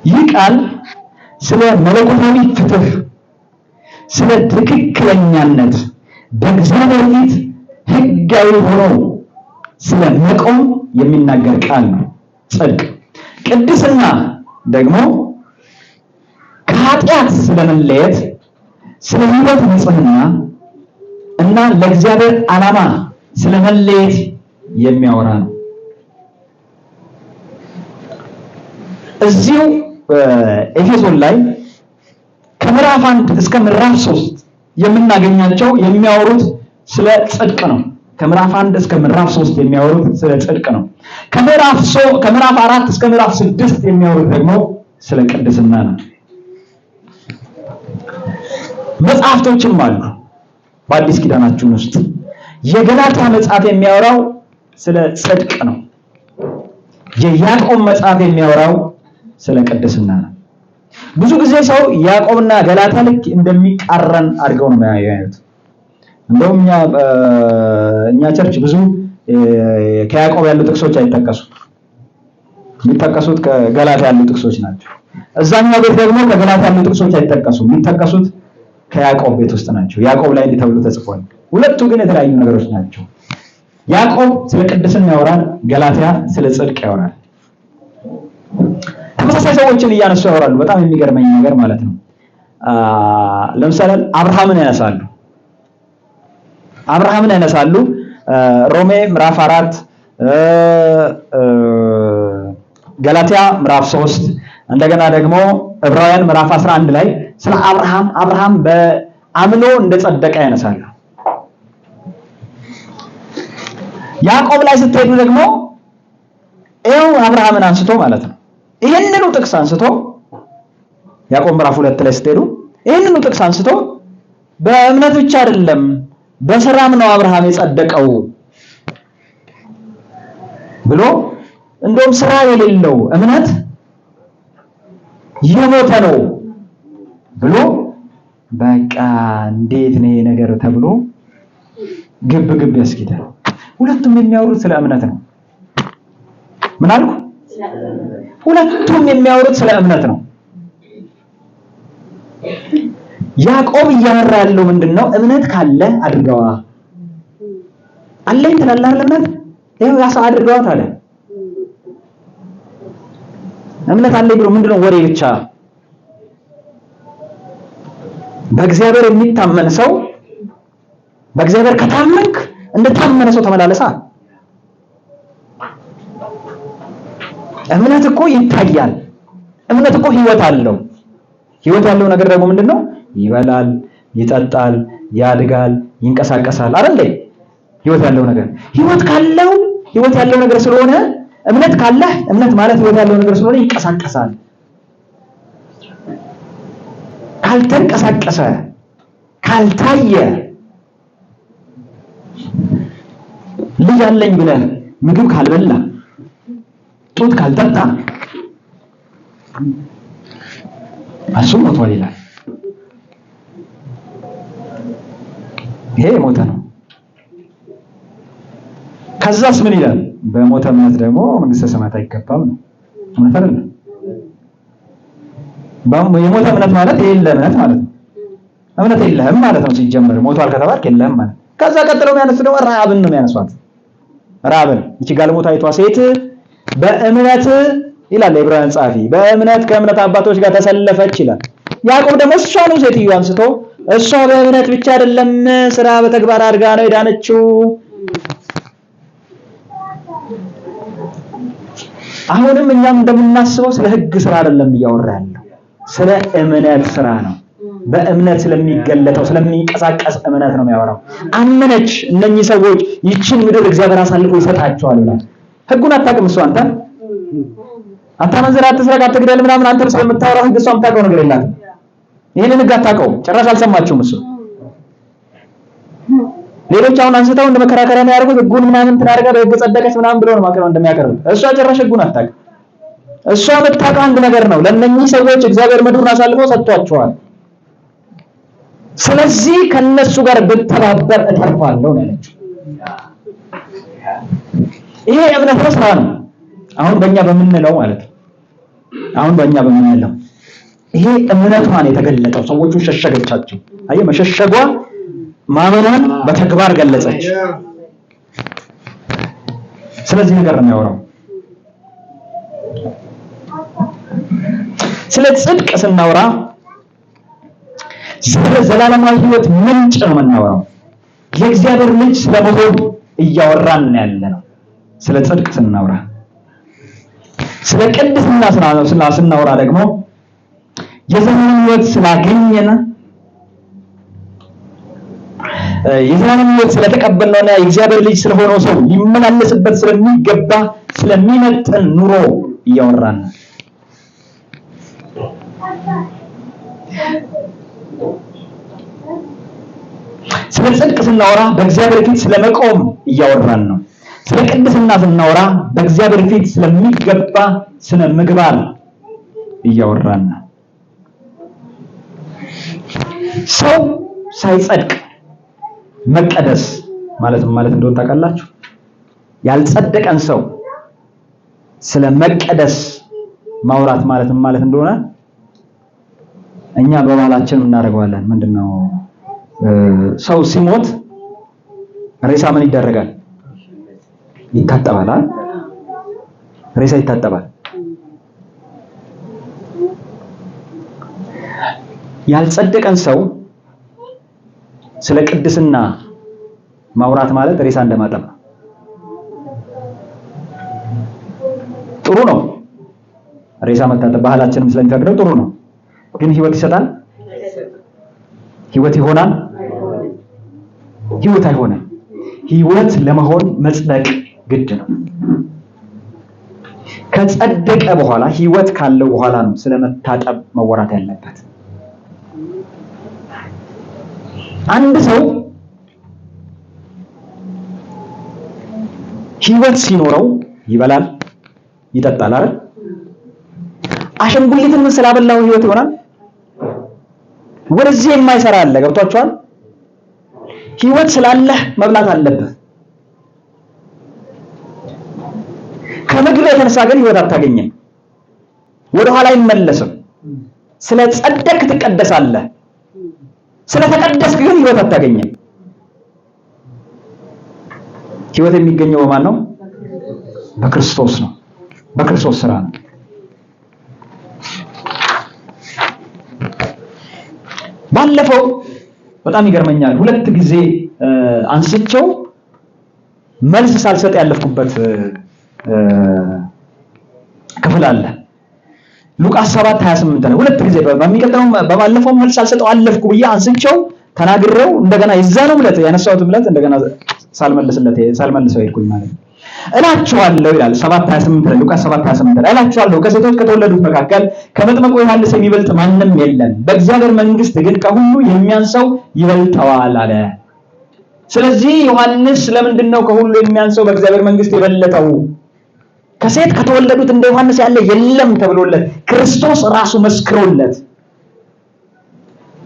ይህ ቃል ስለ መለኮታዊ ፍትህ፣ ስለ ትክክለኛነት፣ በእግዚአብሔር ፊት ሕጋዊ ሆኖ ስለ መቆም የሚናገር ቃል ነው። ጽድቅ። ቅድስና ደግሞ ከኃጢአት ስለመለየት፣ ስለ ሕይወት ንጽህና እና ለእግዚአብሔር ዓላማ ስለመለየት የሚያወራ ነው። እዚሁ ኤፌሶን ላይ ከምዕራፍ 1 እስከ ምዕራፍ 3 የምናገኛቸው የሚያወሩት ስለ ጽድቅ ነው። ከምዕራፍ 1 እስከ ምዕራፍ 3 የሚያወሩት ስለ ጽድቅ ነው። ከምዕራፍ 4 እስከ ምዕራፍ 6 የሚያወሩት ደግሞ ስለ ቅድስና ነው። መጽሐፍቶችም አሉ በአዲስ ኪዳናችን ውስጥ። የገላትያ መጽሐፍ የሚያወራው ስለ ጽድቅ ነው። የያዕቆብ መጽሐፍ የሚያወራው ስለ ቅድስና ነው። ብዙ ጊዜ ሰው ያዕቆብና ገላትያ ልክ እንደሚቃረን አድርገው ነው የሚያዩት። እንደውም እኛ ቸርች ብዙ ከያዕቆብ ያሉ ጥቅሶች አይጠቀሱም። የሚጠቀሱት ከገላትያ ያሉ ጥቅሶች ናቸው። እዛኛው ቤት ደግሞ ከገላትያ ያሉ ጥቅሶች አይጠቀሱም። የሚጠቀሱት ከያዕቆብ ቤት ውስጥ ናቸው። ያዕቆብ ላይ እንዲህ ተብሎ ተጽፏል። ሁለቱ ግን የተለያዩ ነገሮች ናቸው። ያዕቆብ ስለ ቅድስና ያወራል፣ ገላትያ ስለ ጽድቅ ያወራል። ተመሳሳይ ሰዎችን እያነሱ ያወራሉ። በጣም የሚገርመኝ ነገር ማለት ነው። ለምሳሌ አብርሃምን ያነሳሉ። ሮሜ ምዕራፍ 4፣ ገላትያ ምዕራፍ 3፣ እንደገና ደግሞ ዕብራውያን ምዕራፍ 11 ላይ ስለ አብርሃም በአምኖ እንደጸደቀ ያነሳሉ። ያዕቆብ ላይ ስትሄዱ ደግሞ ይኸው አብርሃምን አንስቶ ማለት ነው ይሄንኑ ጥቅስ አንስቶ ያዕቆብ ምዕራፍ 2 ላይ ስትሄዱ ይሄንኑ ጥቅስ አንስቶ በእምነት ብቻ አይደለም በሥራም ነው አብርሃም የጸደቀው ብሎ እንደውም ሥራ የሌለው እምነት የሞተ ነው ብሎ በቃ እንዴት ነው ነገር ተብሎ ግብ ያስኪዳል። ሁለቱም የሚያወሩት ስለ እምነት ነው። ምን አልኩ? ሁለቱም የሚያወሩት ስለ እምነት ነው። ያዕቆብ እያወራ ያለው ምንድነው? እምነት ካለ አድርገዋ አለኝ ትላለህ አይደል? እምነት ይሄው ያሳ አድርገዋት አለ። እምነት አለኝ ብሎ ምንድነው? ወሬ ብቻ። በእግዚአብሔር የሚታመን ሰው በእግዚአብሔር ከታመንክ እንደታመነ ሰው ተመላለሳ። እምነት እኮ ይታያል። እምነት እኮ ህይወት አለው። ህይወት ያለው ነገር ደግሞ ምንድነው? ይበላል፣ ይጠጣል፣ ያድጋል፣ ይንቀሳቀሳል አይደል? ህይወት ያለው ነገር ህይወት ያለው ነገር ስለሆነ እምነት ካለ እምነት ማለት ህይወት ያለው ነገር ስለሆነ ይንቀሳቀሳል። ካልተንቀሳቀሰ ካልታየ ልጅ አለኝ ብለህ ምግብ ካልበላ ጡት ካልጠጣ እሱ ሞቷል ይላል። ይሄ ሞተ ነው። ከዛስ ምን ይላል? በሞተ እምነት ደግሞ መንግስተ ሰማያት አይገባም ነው። እምነት አይደለም። የሞተ እምነት ማለት የሌለ እምነት ማለት ነው። እምነት የለህም ማለት ነው። ሲጀመር ሞቷል ከተባልክ የለህም ማለት። ከዛ ቀጥለው የሚያነሱት ደግሞ ረዓብን ነው የሚያነሷት። ረዓብን እቺ ጋለሞታይቷ ሴት በእምነት ይላል የዕብራውያን ጸሐፊ፣ በእምነት ከእምነት አባቶች ጋር ተሰለፈች ይላል። ያዕቆብ ደግሞ እሷ ነው ሴትዮዋ አንስቶ እሷ በእምነት ብቻ አይደለም ስራ በተግባር አድርጋ ነው የዳነችው። አሁንም እኛም እንደምናስበው ስለ ሕግ ስራ አይደለም እያወራ ያለው፣ ስለ እምነት ስራ ነው። በእምነት ስለሚገለጠው ስለሚንቀሳቀስ እምነት ነው የሚያወራው። አመነች። እነኚህ ሰዎች ይችን ምድር እግዚአብሔር አሳልፎ ይሰጣቸዋል ይላል። ሕጉን አታውቅም እሷ። አታመንዝር፣ አትስረቅ፣ አትግደል ምናምን አንተ ስለምታወራው ሕግ እሷ የምታውቀው ነገር የላትም። ይሄንን ሕግ አታውቀውም፣ ጭራሽ አልሰማችሁም። እሱ ሌሎች አሁን አንስተው እንደ መከራከሪያ ነው ያደርጉት። ሕጉን ምናምን ትናርጋ በሕግ ጸደቀች ምናምን ብለው ነው ማከራው እንደሚያቀርብ። እሷ ጭራሽ ሕጉን አታውቅም። እሷ የምታውቀው አንድ ነገር ነው፣ ለእነኚህ ሰዎች እግዚአብሔር ምድሩን አሳልፎ ሰጥቷቸዋል። ስለዚህ ከነሱ ጋር ብተባበር እተርፋለሁ ነው ያለችው። ይሄ እምነት ስራ ነው። አሁን በእኛ በምንለው ማለት ነው። አሁን በእኛ በምንለው ይሄ እምነቷን የተገለጠው ሰዎቹ ሸሸገቻቸው። አየህ መሸሸጓ ማመኗን በተግባር ገለጸች። ስለዚህ ነገር ነው ያወራው። ስለ ጽድቅ ስናወራ ስለ ዘላለማዊ ሕይወት ምንጭ ነው የምናወራው። የእግዚአብሔር ልጅ ስለመሆን እያወራን ያለነው ስለ ጽድቅ ስናወራ። ስለ ቅድስና ስናወራ ደግሞ የዘላለም ሕይወት ስላገኘን የዘላለም ሕይወት ስለተቀበልነውና የእግዚአብሔር ልጅ ስለሆነው ሰው ሊመላለስበት ስለሚገባ ስለሚመጥን ኑሮ እያወራን ነው። ስለ ጽድቅ ስናወራ በእግዚአብሔር ፊት ስለመቆም እያወራን ነው። ስለ ቅድስና ስናወራ በእግዚአብሔር ፊት ስለሚገባ ስነ ምግባር እያወራን ነው። ሰው ሳይጸድቅ መቀደስ ማለት እንደሆነ ታውቃላችሁ? ያልጸደቀን ሰው ስለ መቀደስ ማውራት ማለት እንደሆነ እኛ በባህላችን እናደርገዋለን። ምንድነው? ሰው ሲሞት ሬሳ ምን ይደረጋል? ይታጠባል። ሬሳ ይታጠባል። ያልጸደቀን ሰው ስለ ቅድስና ማውራት ማለት ሬሳ እንደማጠብ ነው። ጥሩ ነው። ሬሳ መታጠብ ባህላችንም ስለሚፈቅደው ጥሩ ነው። ግን ህይወት ይሰጣል? ህይወት ይሆናል? ህይወት አይሆንም። ህይወት ለመሆን መጽደቅ ግድ ነው። ከጸደቀ በኋላ ህይወት ካለው በኋላ ነው ስለመታጠብ መወራት ያለበት። አንድ ሰው ህይወት ሲኖረው ይበላል፣ ይጠጣል አይደል? አሸንጉሊትን ስላበላው ህይወት ይሆናል? ወደዚህ የማይሰራ አለ። ገብቷችኋል? ህይወት ስላለህ መብላት አለብህ። ከምግብ የተነሳ ግን ህይወት አታገኝም። ወደ ኋላ አይመለስም። ስለ ጸደቅ ትቀደሳለህ። ስለ ተቀደስክ ግን ህይወት አታገኝም። ህይወት የሚገኘው በማን ነው? በክርስቶስ ነው። በክርስቶስ ስራ ነው። ባለፈው በጣም ይገርመኛል። 2 ጊዜ አንስቼው መልስ ሳልሰጥ ያለፍኩበት ክፍል አለ። ሉቃስ 7:28 ነው። 2 ጊዜ በሚቀጥለው በባለፈው መልስ ሳልሰጠው አለፍኩ ብዬ አንስቼው ተናግሬው እንደገና የዛነው ዕለት ያነሳሁት ዕለት እንደገና ሳልመልሰው ሄድኩኝ ማለት ነው። እላችኋለሁ ይላል 7:28 ላይ ሉቃስ 7:28 ላይ እላችኋለሁ ከሴቶች ከተወለዱት መካከል ከመጥምቁ ዮሐንስ የሚበልጥ ማንም የለም፣ በእግዚአብሔር መንግስት ግን ከሁሉ የሚያንሰው ይበልጠዋል አለ። ስለዚህ ዮሐንስ ለምንድነው ከሁሉ የሚያንሰው በእግዚአብሔር መንግስት የበለጠው? ከሴት ከተወለዱት እንደ ዮሐንስ ያለ የለም ተብሎለት ክርስቶስ ራሱ መስክሮለት፣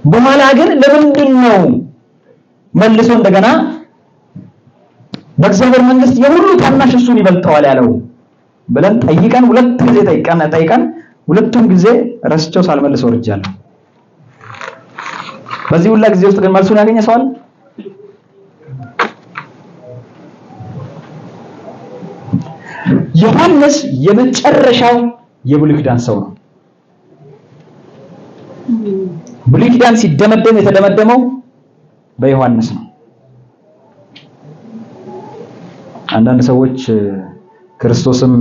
በኋላ ግን ለምንድነው መልሶ እንደገና በእግዚአብሔር መንግስት የሁሉ ታናሽ እሱን ይበልጠዋል ያለው ብለን ጠይቀን 2 ጊዜ ጠይቀን 2ቱም ጊዜ ረስቸው ሳልመልስ ወርጃለሁ። በዚህ ሁላ ጊዜ ውስጥ ግን መልሱን ያገኘ ሰው አለ? ዮሐንስ የመጨረሻው የብሉይ ኪዳን ሰው ነው። ብሉይ ኪዳን ሲደመደም የተደመደመው በዮሐንስ ነው። አንዳንድ ሰዎች ክርስቶስም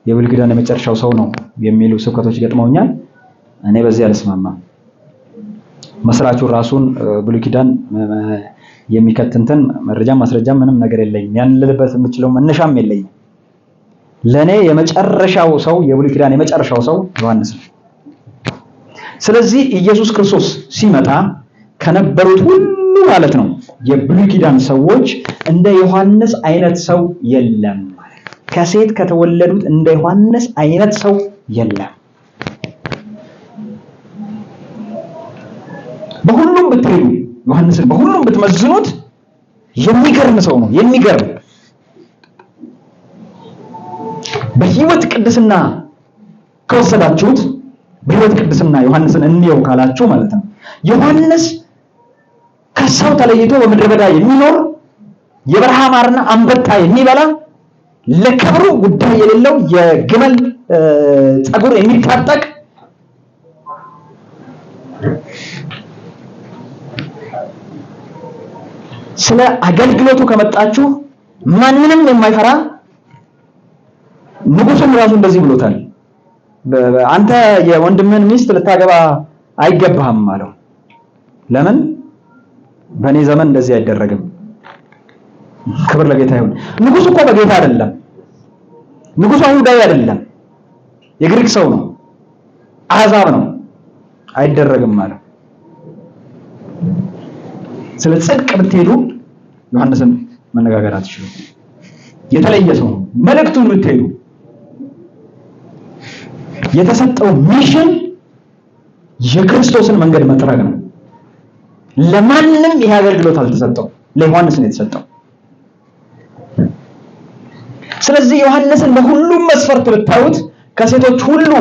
የብሉይ ኪዳን የመጨረሻው ሰው ነው የሚሉ ስብከቶች ገጥመውኛል። እኔ በዚህ አልስማማም። መስራቹ ራሱን ብሉይ ኪዳን የሚከትንተን መረጃም ማስረጃም ምንም ነገር የለኝም። ያን ልልበት የምችለው መነሻም የለኝም። ለኔ የመጨረሻው ሰው የብሉይ ኪዳን የመጨረሻው ሰው ዮሐንስ ነው። ስለዚህ ኢየሱስ ክርስቶስ ሲመጣ ከነበሩት ሁሉ ማለት ነው የብሉይ ኪዳን ሰዎች እንደ ዮሐንስ አይነት ሰው የለም ማለት ነው። ከሴት ከተወለዱት እንደ ዮሐንስ አይነት ሰው የለም። በሁሉም ብትሄዱ ዮሐንስን በሁሉም ብትመዝኑት የሚገርም ሰው ነው። የሚገርም በህይወት ቅድስና ከወሰዳችሁት በሕይወት ቅድስና ዮሐንስን እንየው ካላችሁ ማለት ነው። ዮሐንስ ከሰው ተለይቶ በምድረ በዳ የሚኖር የበረሃ ማርና አንበጣ የሚበላ ለክብሩ ጉዳይ የሌለው የግመል ፀጉር የሚታጠቅ ስለ አገልግሎቱ ከመጣችሁ ማንንም የማይፈራ ንጉሡም ራሱ እንደዚህ ብሎታል። አንተ የወንድምህን ሚስት ልታገባ አይገባህም አለው። ለምን? በእኔ ዘመን እንደዚህ አይደረግም። ክብር ለጌታ ይሁን። ንጉሡ እኮ በጌታ አይደለም። ንጉሡ አይሁዳዊ አይደለም፣ የግሪክ ሰው ነው፣ አሕዛብ ነው። አይደረግም አለው። ስለ ጽድቅ ብትሄዱ ዮሐንስን መነጋገር አትችሉም። የተለየ ሰው ነው። መልእክቱን ብትሄዱ የተሰጠው ሚሽን የክርስቶስን መንገድ መጥረግ ነው። ለማንም ይሄ አገልግሎት አልተሰጠው፣ ለዮሐንስ ነው የተሰጠው። ስለዚህ ዮሐንስን በሁሉም መስፈርት ብታዩት ከሴቶች ሁሉ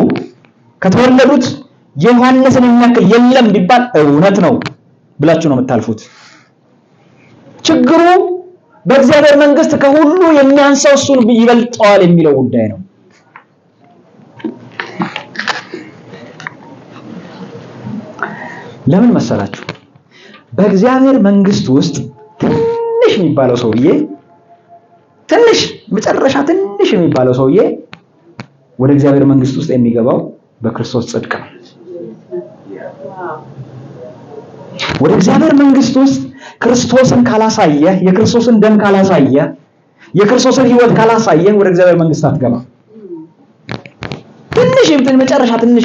ከተወለዱት የዮሐንስን የሚያክል የለም ቢባል እውነት ነው ብላችሁ ነው የምታልፉት። ችግሩ በእግዚአብሔር መንግስት ከሁሉ የሚያንሰው እሱን ይበልጠዋል የሚለው ጉዳይ ነው። ለምን መሰላችሁ? በእግዚአብሔር መንግስት ውስጥ ትንሽ የሚባለው ሰውዬ ትንሽ መጨረሻ ትንሽ የሚባለው ሰውዬ ወደ እግዚአብሔር መንግስት ውስጥ የሚገባው በክርስቶስ ጽድቅ ነው። ወደ እግዚአብሔር መንግስት ውስጥ ክርስቶስን ካላሳየ፣ የክርስቶስን ደም ካላሳየ፣ የክርስቶስን ህይወት ካላሳየ ወደ እግዚአብሔር መንግስት አትገባ። ትንሽ መጨረሻ ትንሽ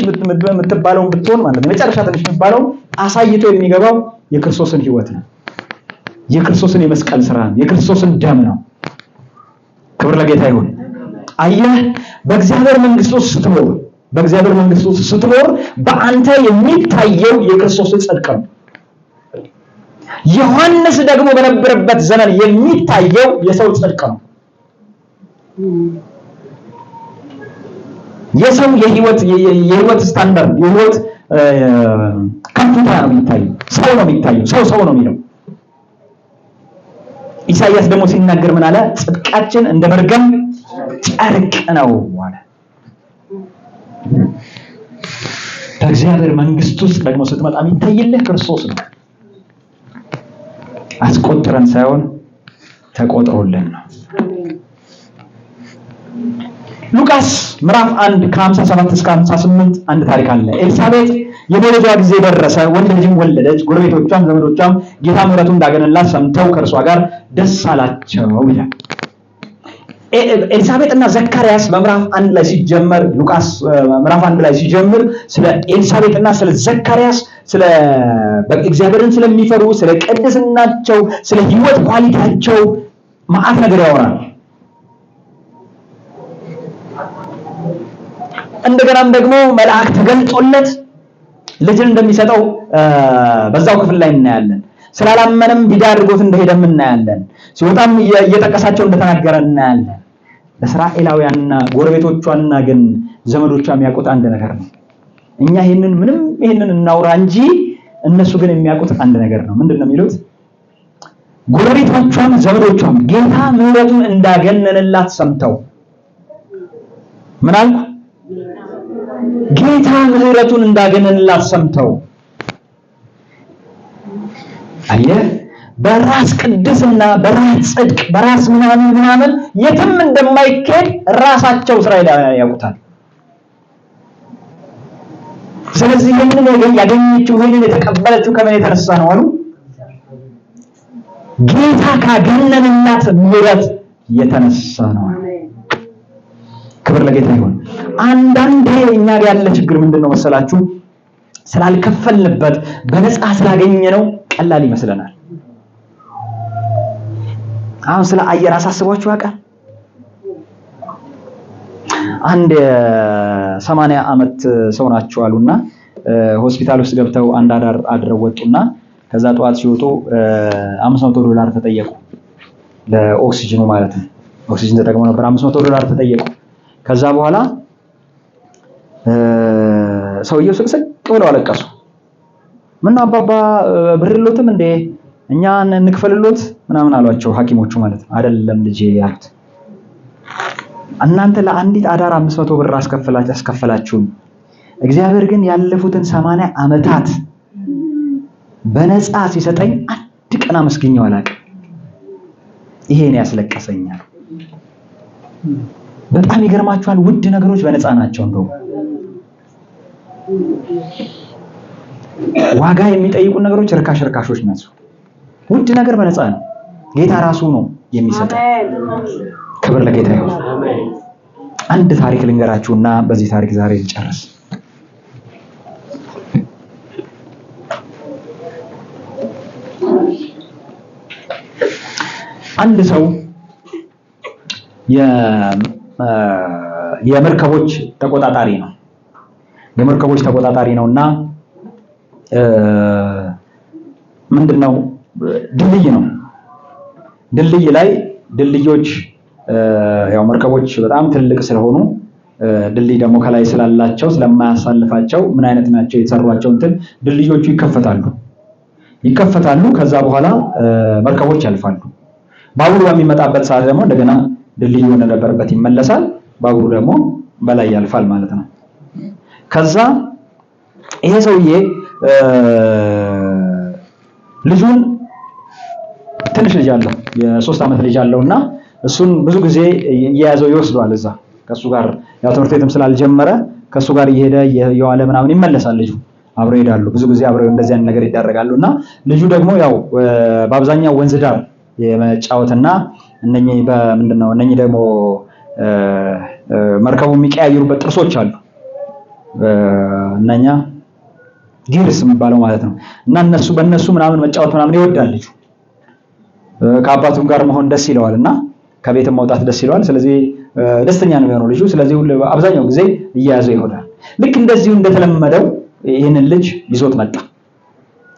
የምትባለው ብትሆን ማለት ነው። መጨረሻ ትንሽ የሚባለው አሳይቶ የሚገባው የክርስቶስን ህይወት ነው። የክርስቶስን የመስቀል ስራ ነው። የክርስቶስን ደም ነው። ክብር ለጌታ ይሁን። አየህ፣ በእግዚአብሔር መንግስት ውስጥ ስትኖር፣ በእግዚአብሔር መንግስት ውስጥ ስትኖር በአንተ የሚታየው የክርስቶስን ጽድቅ ነው። ዮሐንስ ደግሞ በነበረበት ዘመን የሚታየው የሰው ጽድቅ ነው። የሰው የህይወት ስታንዳርድ የህይወት ከፍታ ነው የሚታየው። ሰው ነው የሚታየው። ሰው ነው የሚለው። ኢሳይያስ ደግሞ ሲናገር ምን አለ? ጽድቃችን እንደ መርገም ጨርቅ ነው አለ። በእግዚአብሔር መንግስት ውስጥ ደግሞ ስትመጣ የሚታይልህ ክርስቶስ ነው። አስቆጥረን ሳይሆን ተቆጥሮልን ነው። ሉቃስ ምዕራፍ 1 ከ57 እስከ 58 አንድ ታሪክ አለ። ኤልሳቤጥ የመውለጃ ጊዜ ደረሰ፣ ወንድ ልጅም ወለደች። ጎረቤቶቿም ዘመዶቿም ጌታ ምሕረቱን እንዳገነላት ሰምተው ከእርሷ ጋር ደስ አላቸው ይላል። ኤልሳቤጥና ዘካርያስ በምዕራፍ 1 ላይ ሲጀመር፣ ሉቃስ ምዕራፍ 1 ላይ ሲጀምር ስለ ኤልሳቤጥና ስለ ዘካርያስ ስለ እግዚአብሔርን ስለሚፈሩ ስለ ቅድስናቸው፣ ስለ ህይወት ኳሊቲያቸው መዓት ነገር ያወራል። እንደገናም ደግሞ መልአክ ተገልጦለት ልጅን እንደሚሰጠው በዛው ክፍል ላይ እናያለን። ስላላመነም ዲዳ አድርጎት እንደሄደም እናያለን። ሲወጣም እየጠቀሳቸው እንደተናገረ እናያለን። እስራኤላውያንና ጎረቤቶቿና ግን ዘመዶቿ የሚያውቁት አንድ ነገር ነው። እኛ ይሄንን እናውራ እንጂ እነሱ ግን የሚያውቁት አንድ ነገር ነው። ምንድነው የሚሉት? ጎረቤቶቿም ዘመዶቿም ጌታ ምሕረቱን እንዳገነነላት ሰምተው ምን አልኩ? ጌታ ምሕረቱን እንዳገነነላት ሰምተው። አየህ፣ በራስ ቅድስና፣ በራስ ጽድቅ፣ በራስ ምናምን የትም እንደማይካሄድ ራሳቸው እስራኤላውያን ያውቁታል። ስለዚህ ይህንን ያገኘችው ይህንን የተቀበለችው ከምን የተነሳ ነው አሉ? ጌታ ካገነነላት ምሕረት የተነሳ ነው። ክብር ለጌታ ይሁን። አንዳንዴ እኛ ጋር ያለ ችግር ምንድነው መሰላችሁ? ስላልከፈልንበት በነፃ ስላገኘነው ቀላል ይመስለናል። አሁን ስለ አየር አሳስቧችሁ ያውቃል? አንድ 80 ዓመት ሰው ናቸው አሉና ሆስፒታል ውስጥ ገብተው አንድ አዳር አድረው ወጡና ከዛ ጠዋት ሲወጡ $500 ተጠየቁ። ለኦክሲጅኑ ማለት ነው። ኦክሲጅን ተጠቅመው ነበር። $500 ተጠየቁ። ከዛ በኋላ ሰውየው ስቅስቅ ብለው አለቀሱ። ምን አባባ ብር የለዎትም እንዴ እኛ እንክፈልሎት ምናምን አሏቸው ሐኪሞቹ ማለት ነው። አይደለም ልጄ ያሉት እናንተ ለአንዲት አዳር 500 ብር አስከፈላችሁኝ። እግዚአብሔር ግን ያለፉትን 80 ዓመታት በነፃ ሲሰጠኝ አንድ ቀን አመስግኜው አላውቅም። ይሄን ያስለቀሰኛል። በጣም ይገርማችኋል። ውድ ነገሮች በነፃ ናቸው። እንደው ዋጋ የሚጠይቁ ነገሮች ርካሾች ናቸው። ውድ ነገር በነፃ ነው። ጌታ ራሱ ነው የሚሰጠው። ክብር ለጌታ ይሁን። አንድ ታሪክ ልንገራችሁና በዚህ ታሪክ ዛሬ እንጨርስ። አንድ ሰው የመርከቦች ተቆጣጣሪ ነው። የመርከቦች ተቆጣጣሪ ነውና ምንድነው ድልድይ ነው። ድልድይ ላይ ድልድዮች ያው መርከቦች በጣም ትልቅ ስለሆኑ ድልድይ ደግሞ ከላይ ስላላቸው ስለማያሳልፋቸው ምን አይነት ናቸው የተሰሯቸው ድልድዮቹ ይከፈታሉ። ከዛ በኋላ መርከቦች ያልፋሉ። ባቡሩ በሚመጣበት ሰዓት ደግሞ እንደገና ድልድዩ ወደ ነበረበት ይመለሳል። ባቡሩ ደግሞ በላይ ያልፋል ማለት ነው። ከዛ ይሄ ሰውዬ ልጁን ትንሽ ልጅ አለው፣ የ3 ዓመት ልጅ አለውና እሱን ብዙ ጊዜ እየያዘው ይወስዷል። እዛ ከሱ ጋር ያው ትምህርት ቤትም ስላልጀመረ ከሱ ጋር እየሄደ የዋለ ምናምን ይመለሳል። ልጁ አብረው ይሄዳሉ። ብዙ ጊዜ አብረው እንደዚህ አይነት ነገር ይደረጋሉና ልጁ ደግሞ ያው በአብዛኛው ወንዝ ዳር የመጫወትና እነኚህ በምንድነው እነኚህ ደግሞ መርከቡ የሚቀያየሩበት ጥርሶች አሉ። እነኛ ጊርስ የሚባለው ማለት ነው። እና በእነሱ ምናምን መጫወት ምናምን ይወዳል ልጁ። ከአባቱም ጋር መሆን ደስ ይለዋልና ከቤትም መውጣት ደስ ይለዋል። ስለዚህ ደስተኛ ነው የሚሆነው ልጁ። ስለዚህ አብዛኛው ጊዜ እየያዘው ይሆናል። ልክ እንደዚሁ እንደተለመደው ይህንን ልጅ ይዞት መጣ፣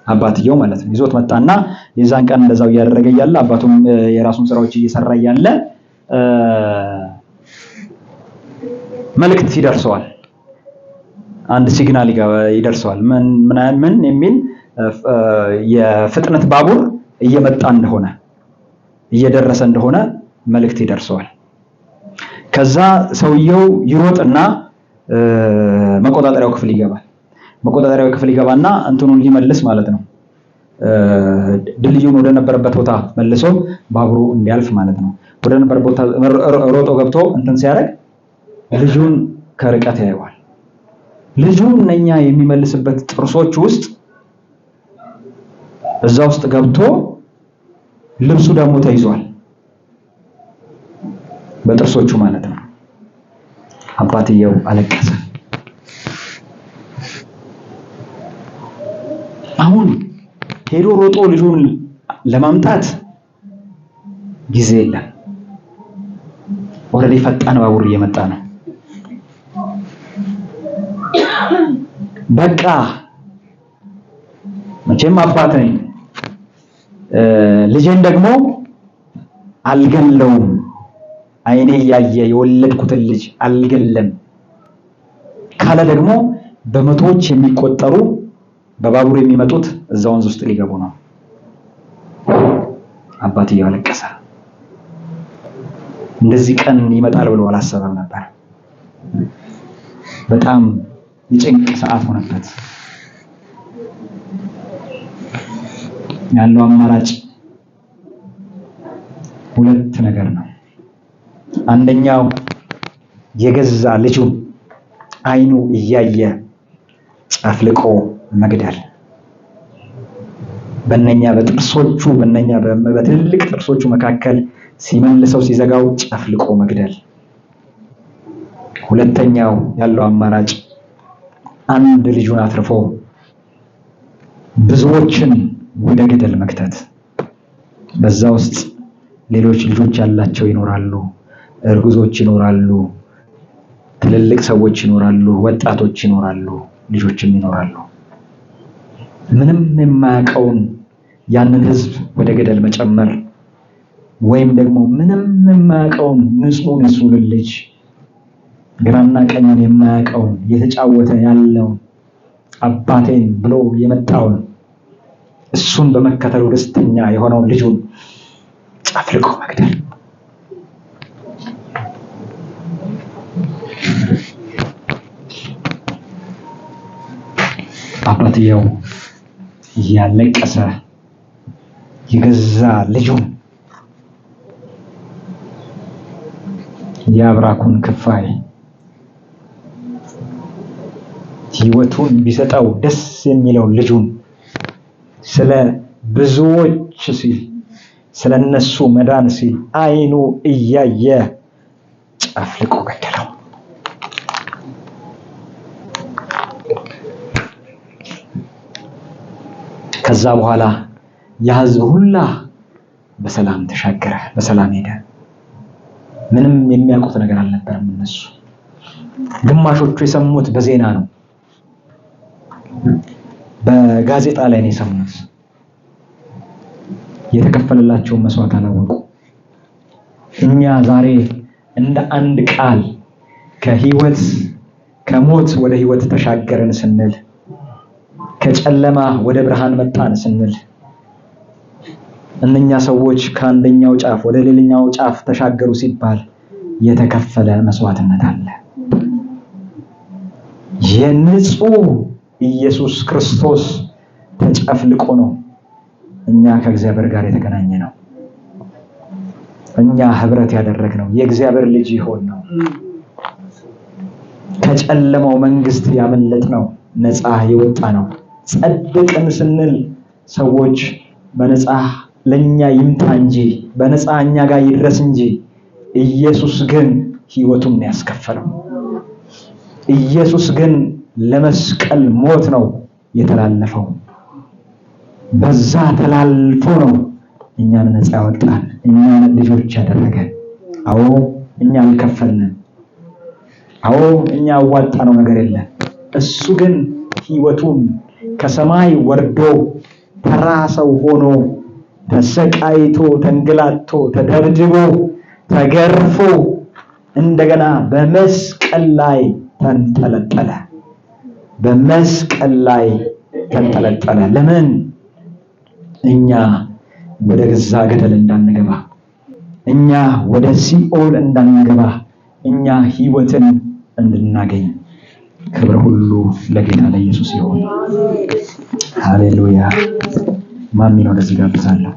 አባትየው ማለት ነው። ይዞት መጣና የዛን ቀን እንደዛው እያደረገ እያለ አባቱም የራሱን ስራዎች እየሰራ እያለ መልእክት ይደርሰዋል። አንድ ሲግናል ይደርሰዋል። ምን የሚል የፍጥነት ባቡር እየመጣ እንደሆነ እየደረሰ እንደሆነ መልእክት ይደርሰዋል። ከዛ ሰውየው ይሮጥና መቆጣጠሪያው ክፍል ይገባና እንትኑን ሊመልስ ማለት ነው። ድልድዩን ወደ ነበረበት ቦታ መልሶ ባቡሩ እንዲያልፍ ማለት ነው። ወደ ነበረበት ቦታ ሮጦ ገብቶ እንትን ሲያደርግ ልጁን ከርቀት ያየዋል። ልጁ እነኛ የሚመልስበት ጥርሶች ውስጥ እዛ ውስጥ ገብቶ ልብሱ ደግሞ ተይዟል፣ በጥርሶቹ ማለት ነው። አባትየው አለቀሰ። አሁን ሄዶ ሮጦ ልጁን ለማምጣት ጊዜ የለም። ኦልሬዲ ፈጣን ባቡር እየመጣ ነው። በቃ መቼም አባት ነኝ፣ ልጄን ደግሞ አልገለውም፣ አይኔ እያየ የወለድኩትን ልጅ አልገለም ካለ ደግሞ በመቶዎች የሚቆጠሩ በባቡር የሚመጡት እዛ ወንዝ ውስጥ ሊገቡ ነው። አባትየው አለቀሰ። እንደዚህ ቀን ይመጣል ብሎ አላሰበም ነበር። በጣም የጭንቅ ሰዓት ሆነበት። ያለው አማራጭ ሁለት ነገር ነው። አንደኛው የገዛ ልጁ አይኑ እያየ ጨፍልቆ መግደል፣ በትልልቅ ጥርሶቹ መካከል ሲመልሰው ሲዘጋው ጨፍልቆ መግደል። ሁለተኛው ያለው አማራጭ አንድ ልጁን አትርፎ ብዙዎችን ወደ ገደል መክተት። በዛ ውስጥ ሌሎች ልጆች ያላቸው ይኖራሉ፣ እርጉዞች ይኖራሉ፣ ትልልቅ ሰዎች ይኖራሉ፣ ወጣቶች ይኖራሉ፣ ልጆችም ይኖራሉ። ምንም የማያውቀውን ያንን ህዝብ ወደ ገደል መጨመር ወይም ደግሞ ምንም የማያውቀውን ንጹህ ልጅ ግራና ቀኙን የማያውቀውን እየተጫወተ ያለው አባቴን ብሎ የመጣውን እሱን በመከተሉ ደስተኛ የሆነውን ልጁን ጨፍልቆ መግደል። አባትየው እያለቀሰ የገዛ ልጁን የአብራኩን ክፋይ ሕይወቱን ቢሰጠው ደስ የሚለው ልጁን ስለ ብዙዎች ሲል ስለ እነሱ መዳን ሲል አይኑ እያየ ጨፍልቆ ገደለው። ከዛ በኋላ የሕዝብ ሁላ በሰላም ተሻገረ፣ በሰላም ሄደ። ምንም የሚያውቁት ነገር አልነበረም እነሱ። ግማሾቹ የሰሙት በዜና ነው፣ በጋዜጣ ላይ ነው የሰሙት። የተከፈለላቸውን መስዋዕት አላወቁ። እኛ ዛሬ እንደ አንድ ቃል ከህይወት ከሞት ወደ ህይወት ተሻገርን ስንል፣ ከጨለማ ወደ ብርሃን መጣን ስንል፣ እነኛ ሰዎች ከአንደኛው ጫፍ ወደ ሌላኛው ጫፍ ተሻገሩ ሲባል የተከፈለ መስዋዕትነት አለ። የንጹህ ኢየሱስ ክርስቶስ ተጨፍልቆ ነው እኛ ከእግዚአብሔር ጋር የተገናኘ ነው። እኛ ህብረት ያደረግነው የእግዚአብሔር ልጅ ይሆን ነው። ከጨለማው መንግስት ያመለጥነው ነፃ የወጣ ነው። ጸድቅን ስንል ሰዎች በነፃ ለኛ ይምጣ እንጂ በነፃ እኛ ጋር ይድረስ እንጂ፣ ኢየሱስ ግን ህይወቱን ያስከፈለው። ኢየሱስ ግን ለመስቀል ሞት ነው የተላለፈው። በዛ ተላልፎ ነው እኛን ነፃ ያወጣን፣ እኛን ልጆች ያደረገን። አዎ እኛ አልከፈልንም። አዎ እኛ ያዋጣነው ነገር የለም። እሱ ግን ህይወቱን ከሰማይ ወርዶ ተራ ሰው ሆኖ ተሰቃይቶ ተንገላቶ ተደብድቦ ተገርፎ እንደገና በመስቀል ላይ ተንጠለጠለ። በመስቀል ላይ ተንጠለጠለ። ለምን? እኛ ወደ ገዛ ገደል እንዳንገባ፣ እኛ ወደ ሲኦል እንዳንገባ፣ እኛ ህይወትን እንድናገኝ። ክብር ሁሉ ለጌታ ለኢየሱስ ይሁን። ሃሌሉያ። ማሚን ወደዚህ ጋብዛለሁ።